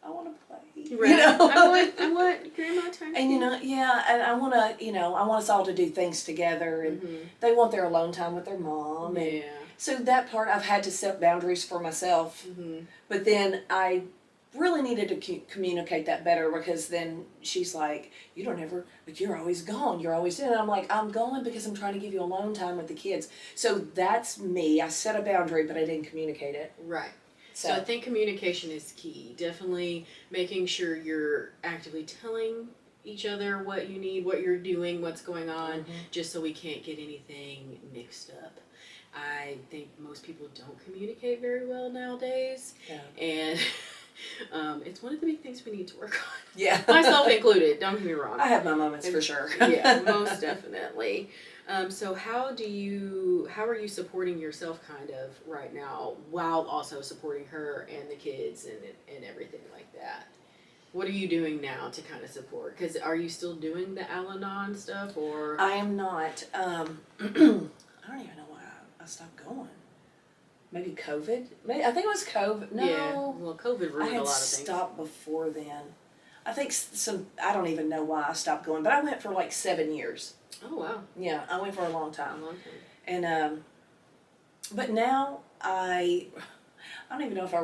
I want to play. Right. I want grandma time. And and I want to, I want us all to do things together, and they want their alone time with their mom. And so that part I've had to set boundaries for myself. But then I really needed to communicate that better, because then she's like, you don't ever, you're always gone, you're always in. And I'm like, I'm going because I'm trying to give you alone time with the kids. So that's me. I set a boundary, but I didn't communicate it. Right. So I think communication is key. Definitely making sure you're actively telling each other what you need, what you're doing, what's going on, just so we can't get anything mixed up. I think most people don't communicate very well nowadays. And it's one of the big things we need to work on. Yeah. Myself included, don't get me wrong. I have my moments for sure. Yeah, most definitely. So how are you supporting yourself kind of right now, while also supporting her and the kids and everything like that? What are you doing now to kind of support? Because are you still doing the Al-Anon stuff, or? I am not. I don't even know why I stopped going. Maybe COVID? I think it was COVID. No. Yeah, well, COVID ruined a lot of things. I had stopped before then. I think I don't even know why I stopped going, but I went for 7 years. Oh, wow. Yeah, I went for a long time. A long time. And, but now I don't even know if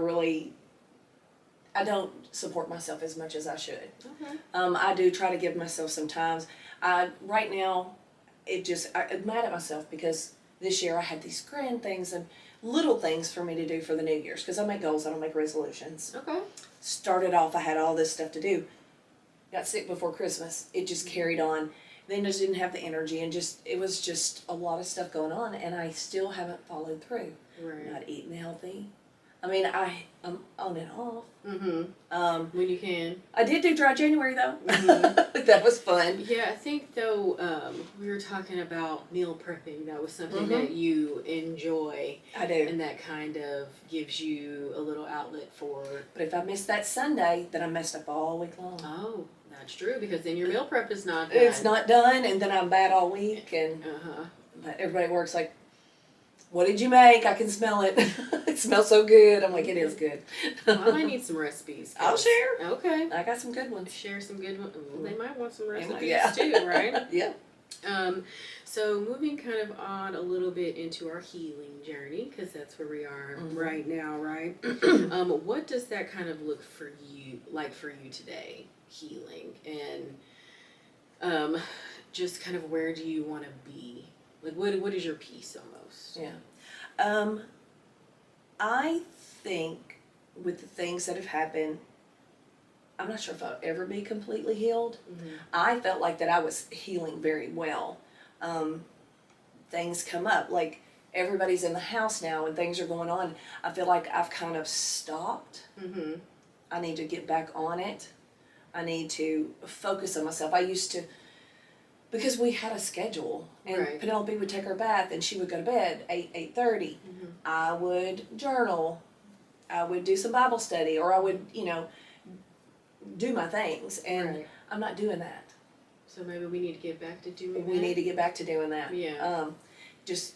I don't support myself as much as I should. Okay. I do try to give myself some times. Right now, I'm mad at myself because this year I had these grand things and little things for me to do for the New Year's, because I make goals, I don't make resolutions. Okay. Started off, I had all this stuff to do. Got sick before Christmas. It just carried on. Then just didn't have the energy, and it was just a lot of stuff going on, and I still haven't followed through. Right. Not eating healthy. I mean, I'm on and off. When you can. I did do dry January though. That was fun. Yeah, I think though, we were talking about meal prepping. That was something that you enjoy. I do. And that kind of gives you a little outlet for. But if I miss that Sunday, then I messed up all week long. Oh, that's true, because then your meal prep is not done. It's not done, and then I'm bad all week, and but everybody works like, what did you make? I can smell it. It smells so good. I'm like, it is good. Well, I might need some recipes. I'll share. Okay. I got some good ones. Share some good ones. Well, they might want some recipes Yeah. too, right? Yeah. So moving kind of on a little bit into our healing journey, because that's where we are right now, right? What does that kind of look for you today, healing, and just kind of where do you want to be? Like, what is your peace almost? Yeah. I think with the things that have happened, I'm not sure if I'll ever be completely healed. I felt like that I was healing very well. Things come up, like everybody's in the house now and things are going on, I feel like I've kind of stopped. Mm-hmm. I need to get back on it. I need to focus on myself. I used to, because we had a schedule, and Right. Penelope would take her bath and she would go to bed 8:30. Mm-hmm. I would journal. I would do some Bible study, or I would, do my things, and Right. I'm not doing that. So maybe we need to get back to doing We that. need to get back to doing that. Yeah. Just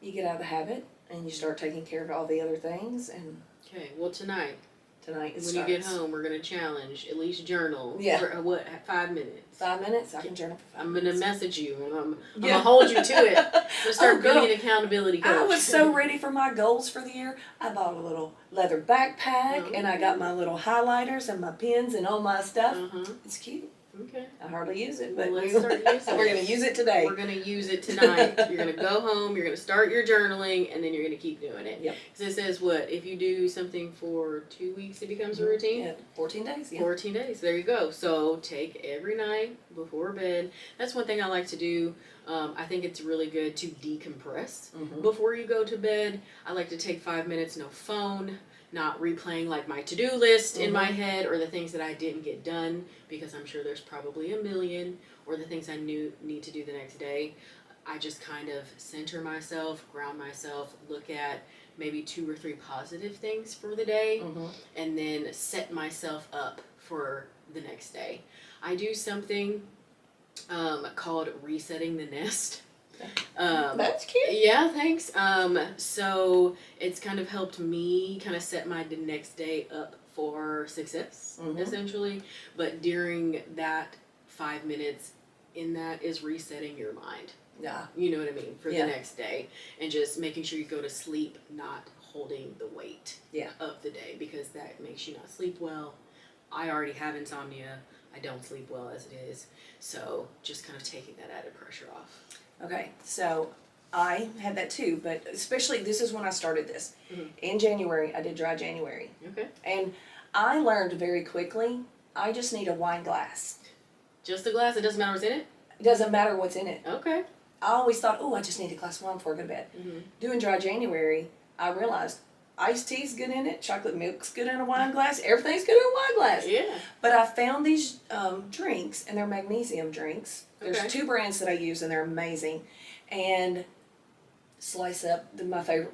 you get out of the habit and you start taking care of all the other things, and Okay. Well, tonight, tonight it when starts. you get home, we're gonna challenge at least journal. Yeah. For 5 minutes. 5 minutes, I can journal for 5 I'm minutes. gonna message you, and I'm Yeah. gonna hold you to it. I'm gonna start Oh, girl. being an accountability coach. I was so ready for my goals for the year. I bought a little leather backpack, and I got my little highlighters and my pens and all my stuff. Uh-huh. It's cute. Okay. I hardly use it, Well, but let's start using we're it. gonna use it today. We're gonna use it tonight. You're gonna go home. You're gonna start your journaling, and then you're gonna keep doing it. Yep. Because it says what? If you do something for 2 weeks, it becomes a routine. Yeah, 14 days. Yeah. 14 days. There you go. So take every night before bed. That's one thing I like to do. I think it's really good to decompress Mhm. before you go to bed. I like to take 5 minutes, no phone, not replaying like my to-do list in my head or the things that I didn't get done, because I'm sure there's probably a million, or the things I need to do the next day. I just kind of center myself, ground myself, look at maybe 2 or 3 positive things for the day, and then set myself up for the next day. I do something called resetting the nest. That's cute. Yeah, thanks. So it's kind of helped me kind of set my next day up for success, essentially. But during that 5 minutes, in that is resetting your mind. Yeah. You know what I mean? For Yeah. the next day. And just making sure you go to sleep not holding the weight Yeah. of the day, because that makes you not sleep well. I already have insomnia. I don't sleep well as it is. So just kind of taking that added pressure off. Okay, so I had that too, but especially this is when I started this. Mhm. In January, I did dry January. Okay. And I learned very quickly, I just need a wine glass. Just a glass? It doesn't matter what's in it? It doesn't matter what's in it. Okay. I always thought, oh, I just need a glass of wine before I go to bed. Mhm. Doing dry January, I realized iced tea's good in it, chocolate milk's good in a wine glass, everything's good in a wine glass. Yeah. But I found these drinks, and they're magnesium drinks. There's Okay. 2 brands that I use, and they're amazing. And slice up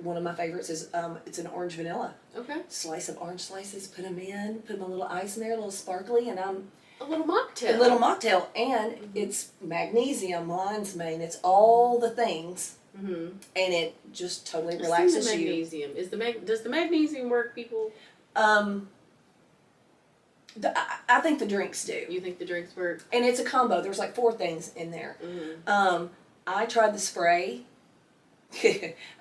one of my favorites is it's an orange vanilla. Okay. Slice up orange slices, put them in, put my little ice in there, a little sparkly, and I'm A little mocktail. a little mocktail. And it's magnesium, lion's mane, it's all the things, Mm-hmm. and it just totally The relaxes you. magnesium. Does the magnesium work, people? I think the drinks do. You think the drinks work? And it's a combo. There's like 4 things in there. Mm-hmm. I tried the spray.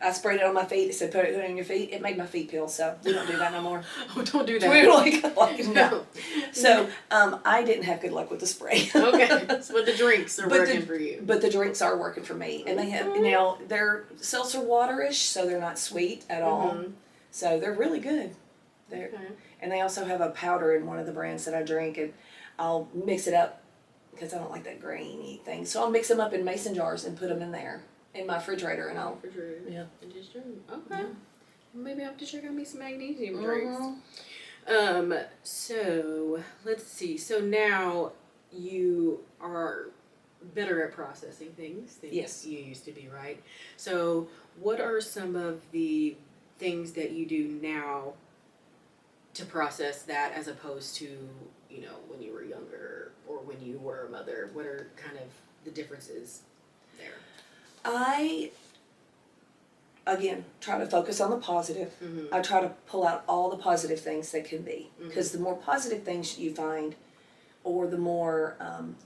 I sprayed it on my feet. It said put it on your feet. It made my feet peel, so we don't do that no more. Oh, don't do We that. were like no. So I didn't have good luck with the spray. Okay. So the drinks are But working for you. But the drinks are working for me, and they have now they're seltzer waterish, so they're not sweet at all. Mhm. So they're really good. They're Okay. And they also have a powder in one of the brands that I drink, and I'll mix it up because I don't like that grainy thing. So I'll mix them up in mason jars and put them in there in my refrigerator, and I'll Refrigerator. yeah. And just drink. Okay. Maybe I have to check out me some magnesium Mhm. drinks. So let's see. So now you are better at processing things than Yes. you used to be, right? So what are some of the things that you do now to process that, as opposed to, when you were younger or when you were a mother? What are kind of the differences there? I again try to focus on the positive. Mm-hmm. I try to pull out all the positive things that can be, because the more positive things you find, or the more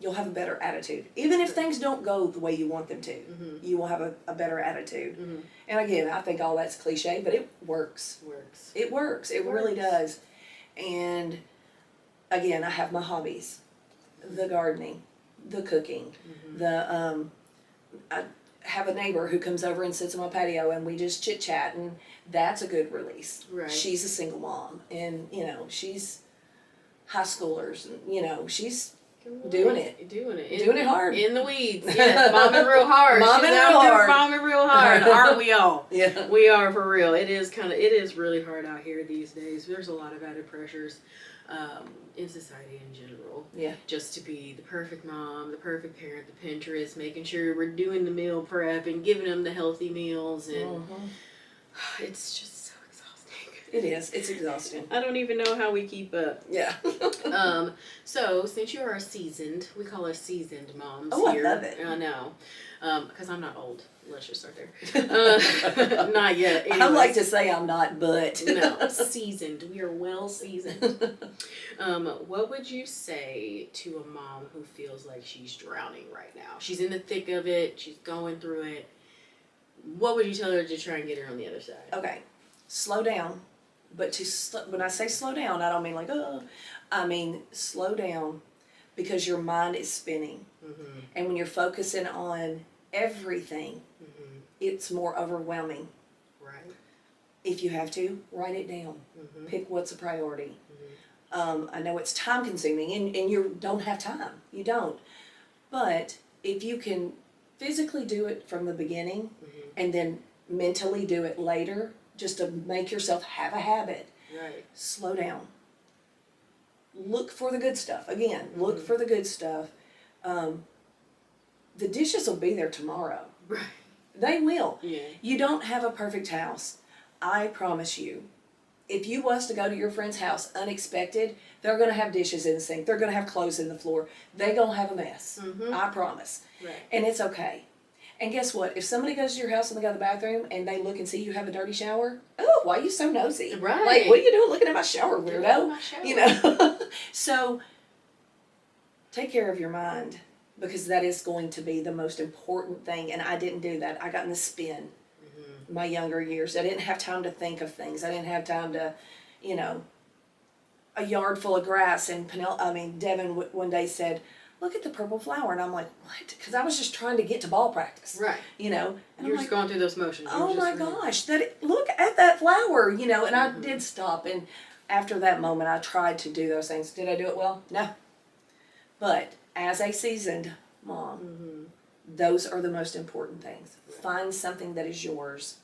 you'll have a better attitude. Even if things don't go the way you want them to, you will have a better attitude. Mm-hmm. And again, I think all that's cliche, but it works. Works. It works. It really does. And again, I have my hobbies: the gardening, the cooking, the I have a neighbor who comes over and sits on my patio, and we just chit chat, and that's a good release. Right. She's a single mom, and she's high schoolers, and she's Doing it. Doing it hard. in the weeds. Yes, momming real hard. Momming real hard. Momming real hard. Aren't we all? Yeah. We are for real. It is really hard out here these days. There's a lot of added pressures in society in general. Yeah. Just to be the perfect mom, the perfect parent, the Pinterest, making sure we're doing the meal prep and giving them the healthy meals, and it's just so exhausting. It is. It's exhausting. I don't even know how we keep up. Yeah. So since you are we call us seasoned moms I here. love it. I know. Because I'm not old. Let's just start there. Not yet. I like to say I'm not, but. No, seasoned. We are well seasoned. What would you say to a mom who feels like she's drowning right now? She's in the thick of it. She's going through it. What would you tell her to try and get her on the other side? Okay. Slow down. But when I say slow down, I don't mean like, oh. I mean, slow down because your mind is spinning. Mm-hmm. And when you're focusing on everything, it's more overwhelming. Right. If you have to, write it down. Pick what's a priority. I know it's time consuming and you don't have time. You don't. But if you can physically do it from the beginning and then mentally do it later, just to make yourself have a habit, Right. slow down. Look for the good stuff. Again, look for the good stuff. The dishes will be there tomorrow. Right. They will. Yeah. You don't have a perfect house. I promise you. If you was to go to your friend's house unexpected, they're going to have dishes in the sink. They're going to have clothes in the floor. They're going to have a mess. I promise. Right. And it's okay. And guess what? If somebody goes to your house and they go to the bathroom and they look and see you have a dirty shower, oh, why are you so nosy? Right. Like, what are you doing looking at my shower, weirdo? My shower. You know? So, take care of your mind because that is going to be the most important thing. And I didn't do that. I got in the spin my younger years. I didn't have time to think of things. I didn't have time to, you know, a yard full of grass. And Devin one day said, look at the purple flower. And I'm like, what? Because I was just trying to get to ball practice. Right. You know? And You're I'm just going through those motions. oh my gosh, look at that flower, you know, and I did stop. And after that moment, I tried to do those things. Did I do it well? No. But as a seasoned mom, those are the most important things. Right. Find something that is yours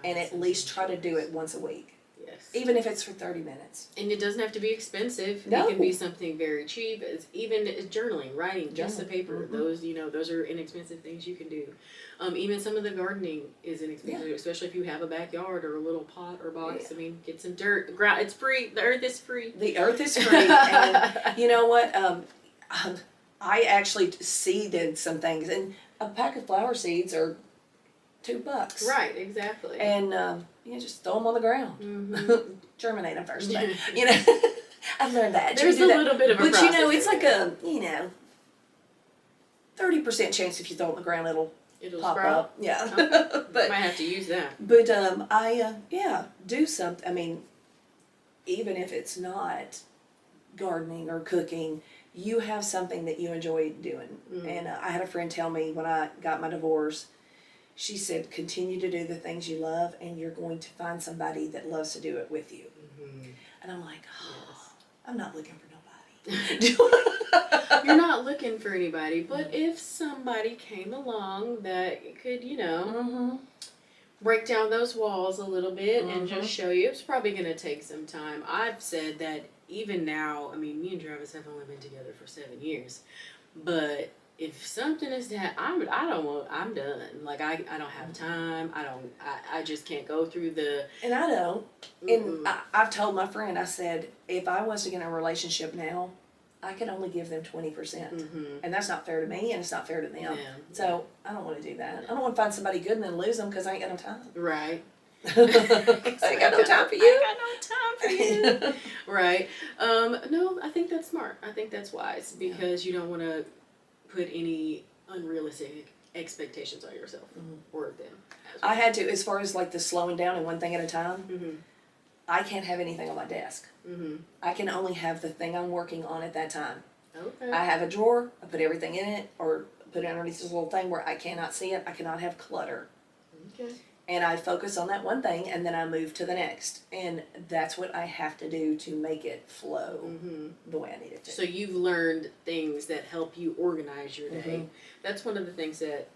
and at least try to do it once a week. Yes. Even if it's for 30 minutes. And it doesn't have to be expensive. No. It can be something very cheap. It's even journaling, writing, just the paper. Those, those are inexpensive things you can do. Even some of the gardening is inexpensive, especially if you have a backyard or a little pot or box. I mean, get some dirt. It's free. The earth is free. The earth is free. And you know what? I actually seeded some things. And a pack of flower seeds are $2. Right, exactly. And you just throw them on the ground. Germinate them first. But, you know, I've learned that. There's a little bit of a process. But you know, it's there. like 30% chance if you throw it on the ground, it'll pop sprout? up. Yeah. But might have to use that. But do something. I mean, even if it's not gardening or cooking, you have something that you enjoy doing. And I had a friend tell me when I got my divorce, she said, continue to do the things you love and you're going to find somebody that loves to do it with you. And I'm like, I'm not looking for nobody. You're not looking for anybody, but if somebody came along that could, break down those walls a little bit and just show you, it's probably going to take some time. I've said that even now, I mean, me and Travis have only been together for 7 years, but if something is that I'm done. Like I don't have time. I just can't go through the. And I don't. And I've told my friend, I said, if I was to get in a relationship now, I can only give them 20%. And that's not fair to me and it's not fair to them. Yeah. So I don't want to do that. I don't want to find somebody good and then lose them because I ain't got no time. Right. I ain't got no time for you. I got no time for you. Right. No, I think that's smart. I think that's wise because you don't want to put any unrealistic expectations on yourself or them. Well. I had to, as far as like the slowing down and one thing at a time, I can't have anything on my desk. I can only have the thing I'm working on at that time. Okay. I have a drawer, I put everything in it, or put it underneath this little thing where I cannot see it. I cannot have clutter. Okay. and I focus on that one thing, and then I move to the next. And that's what I have to do to make it flow the way I need it to. So you've learned things that help you organize your day. Mm-hmm. That's one of the things that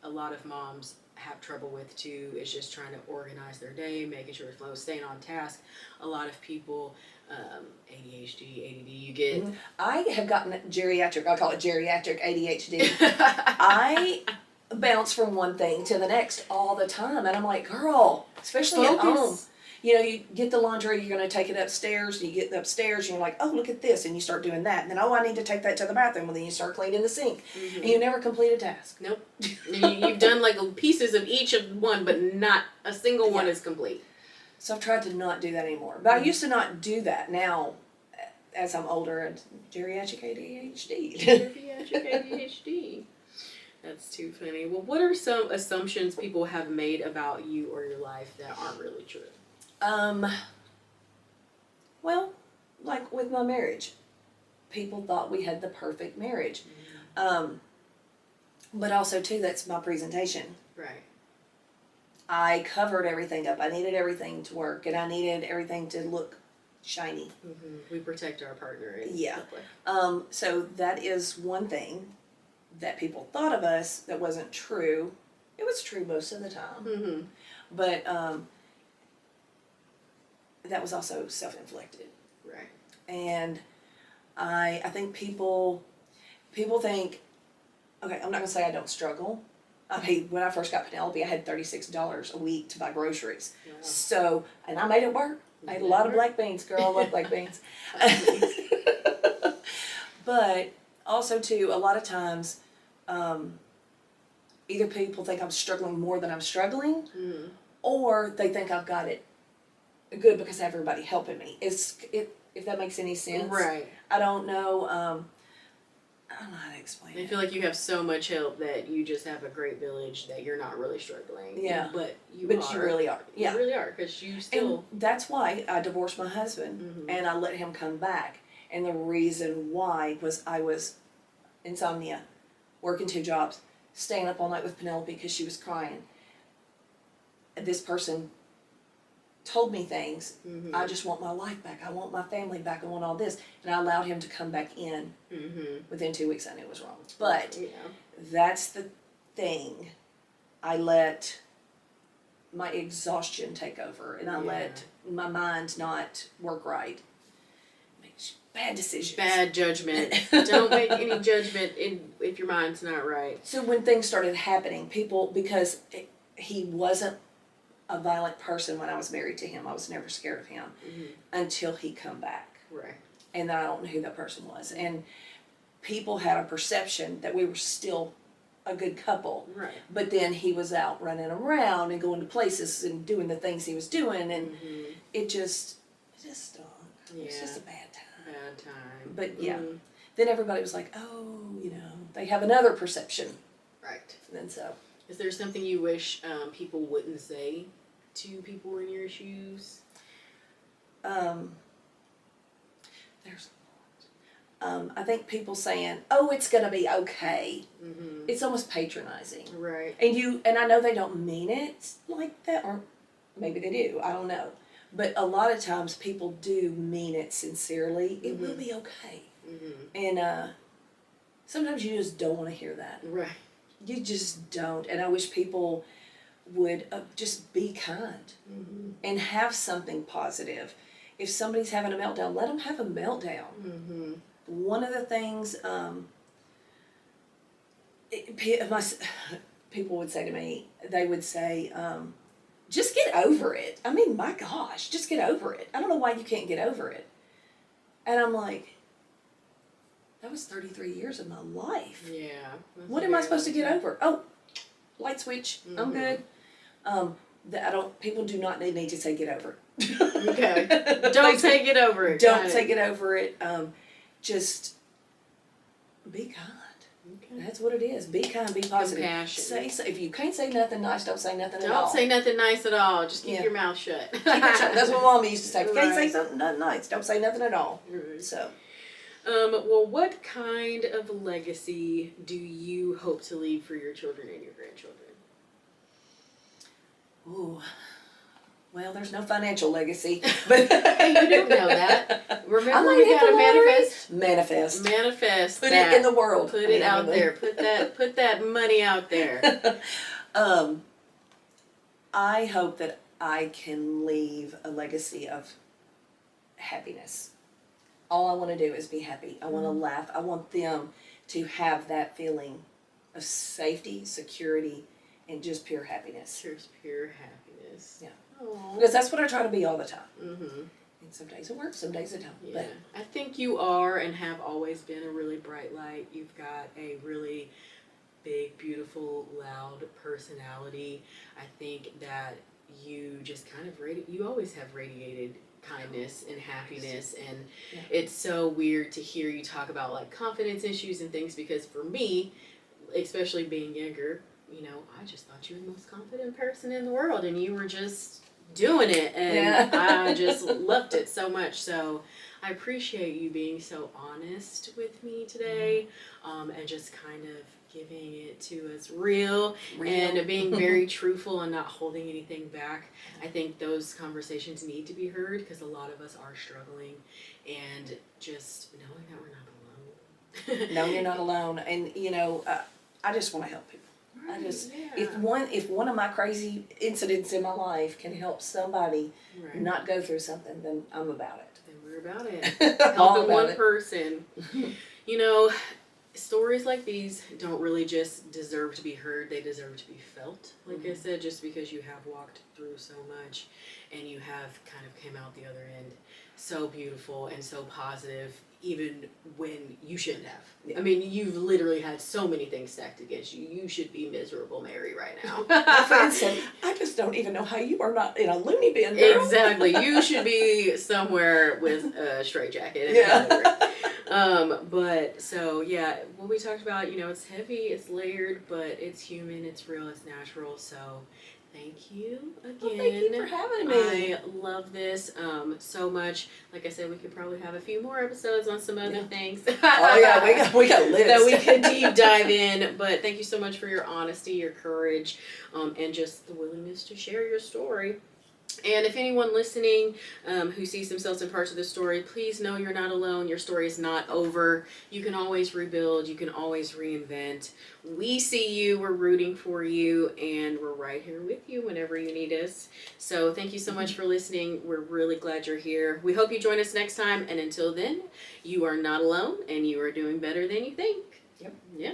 a lot of moms have trouble with too, is just trying to organize their day, making sure it flows, staying on task. A lot of people, ADHD, ADD, you get... I have gotten geriatric, I call it geriatric ADHD. I bounce from one thing to the next all the time, and I'm like, girl, especially at home. You know, you get the laundry, you're going to take it upstairs, you get upstairs, and you're like, oh, look at this, and you start doing that. And then, oh, I need to take that to the bathroom. Well, then you start cleaning the sink. And you never complete a task. Nope. You've done like pieces of each of one, but not a single one is complete. So I've tried to not do that anymore. But I used to not do that. Now, as I'm older, and geriatric ADHD. Geriatric ADHD. That's too funny. Well, what are some assumptions people have made about you or your life that aren't really true? Well, like with my marriage, people thought we had the perfect marriage. But also too, that's my presentation. Right. I covered everything up. I needed everything to work, and I needed everything to look shiny. We protect our partner. So that is one thing that people thought of us that wasn't true. It was true most of the time. But, that was also self-inflicted. Right. And I think people think, okay, I'm not gonna say I don't struggle. I mean, when I first got Penelope, I had $36 a week to buy groceries. Wow. So, and I made it work. I ate a lot of black beans, girl. I love black beans. But also too, a lot of times, either people think I'm struggling more than I'm struggling, or they think I've got it good because I have everybody helping me. If that makes any sense. Right. I don't know. I don't know how to explain it. I feel like you have so much help that you just have a great village that you're not really struggling. Yeah. But you really are. Yeah. You really are, because you still... And that's why I divorced my husband, and I let him come back. And the reason why was I was insomnia, working 2 jobs, staying up all night with Penelope because she was crying. This person told me things. I just want my life back. I want my family back. I want all this. And I allowed him to come back in. Within 2 weeks, I knew it was wrong. But that's the thing. I let my exhaustion take over, and I let my mind not work right. Make bad decisions. Bad judgment. Don't make any judgment if your mind's not right. So when things started happening, because he wasn't a violent person when I was married to him. I was never scared of him until he come back. Right. And then I don't know who that person was. And people had a perception that we were still a good couple. Right. But then he was out running around and going to places and doing the things he was doing, and it just stunk. Yeah. It was just a bad time. Bad time. But then everybody was like, oh, they have another perception. Right. And so. Is there something you wish people wouldn't say to people in your shoes? There's a lot. I think people saying, oh, it's going to be okay. It's almost patronizing. Right. And I know they don't mean it like that, or maybe they do, I don't know. But a lot of times people do mean it sincerely. It will be okay. And sometimes you just don't want to hear that. Right. You just don't. And I wish people would just be kind and have something positive. If somebody's having a meltdown, let them have a meltdown. One of the things people would say to me, they would say, just get over it. I mean, my gosh, just get over it. I don't know why you can't get over it. And I'm like, that was 33 years of my life. Yeah. What am I supposed to get over? Oh, light switch. I'm good. People do not need to say get over it. Okay. Don't say get over it. Don't say get over it. Just be kind. Okay. That's what it is. Be kind, be positive. Compassion. If you can't say nothing nice, don't say nothing at all. Don't say nothing nice at all. Just keep your mouth shut. Keep it shut. That's what Mama used to say. If you can't say something nice, don't say nothing at all. So. Well, what kind of legacy do you hope to leave for your children and your grandchildren? Ooh. Well, there's no financial legacy, but Hey, you don't know that. Remember, might we hit gotta the lottery. manifest. Manifest. Put that. it in the world. Put it out there. Put that money out there. I hope that I can leave a legacy of happiness. All I want to do is be happy. I want to laugh. I want them to have that feeling of safety, security, and just pure happiness. Just pure happiness. Yeah. Aww. Because that's what I try to be all the time. Mm-hmm. And some days it works, some days it don't. Yeah, But I think you are and have always been a really bright light. You've got a really big, beautiful, loud personality. I think that you just kind of you always have radiated kindness and happiness, and yeah. it's so weird to hear you talk about like confidence issues and things, because for me, especially being younger, you know, I just thought you were the most confident person in the world, and you were just doing it, and Yeah. I just loved it so much. So I appreciate you being so honest with me today, and just kind of giving it to us real. And being very truthful and not holding anything back. I think those conversations need to be heard, because a lot of us are struggling, and just knowing that we're not alone. No, you're not alone. And you know, I just want to help people. Right, I just yeah. if one of my crazy incidents in my life can help somebody Right. not go through something, then I'm about it. Then we're about it. All Helping about one it. person. You know, stories like these don't really just deserve to be heard, they deserve to be felt. Like I said, just because you have walked through so much and you have kind of came out the other end so beautiful and so positive, even when you shouldn't have. Yeah. I mean, you've literally had so many things stacked against you. You should be miserable, Mary, right now. My friend said, I just don't even know how you are not in a loony bin, girl. Exactly. You should be somewhere with a straitjacket. Yeah. But so yeah, what we talked about, you know, it's heavy, it's layered, but it's human, it's real, it's natural. So thank you again. Well, thank you for having me. I love this so much. Like I said, we could probably have a few more episodes on some other things. Oh yeah, we got lists that we could deep dive in. But thank you so much for your honesty, your courage, and just the willingness to share your story. And if anyone listening who sees themselves in parts of the story, please know you're not alone. Your story is not over. You can always rebuild. You can always reinvent. We see you. We're rooting for you. And we're right here with you whenever you need us. So thank you so much for listening. We're really glad you're here. We hope you join us next time. And until then, you are not alone and you are doing better than you think. Yep. Yeah.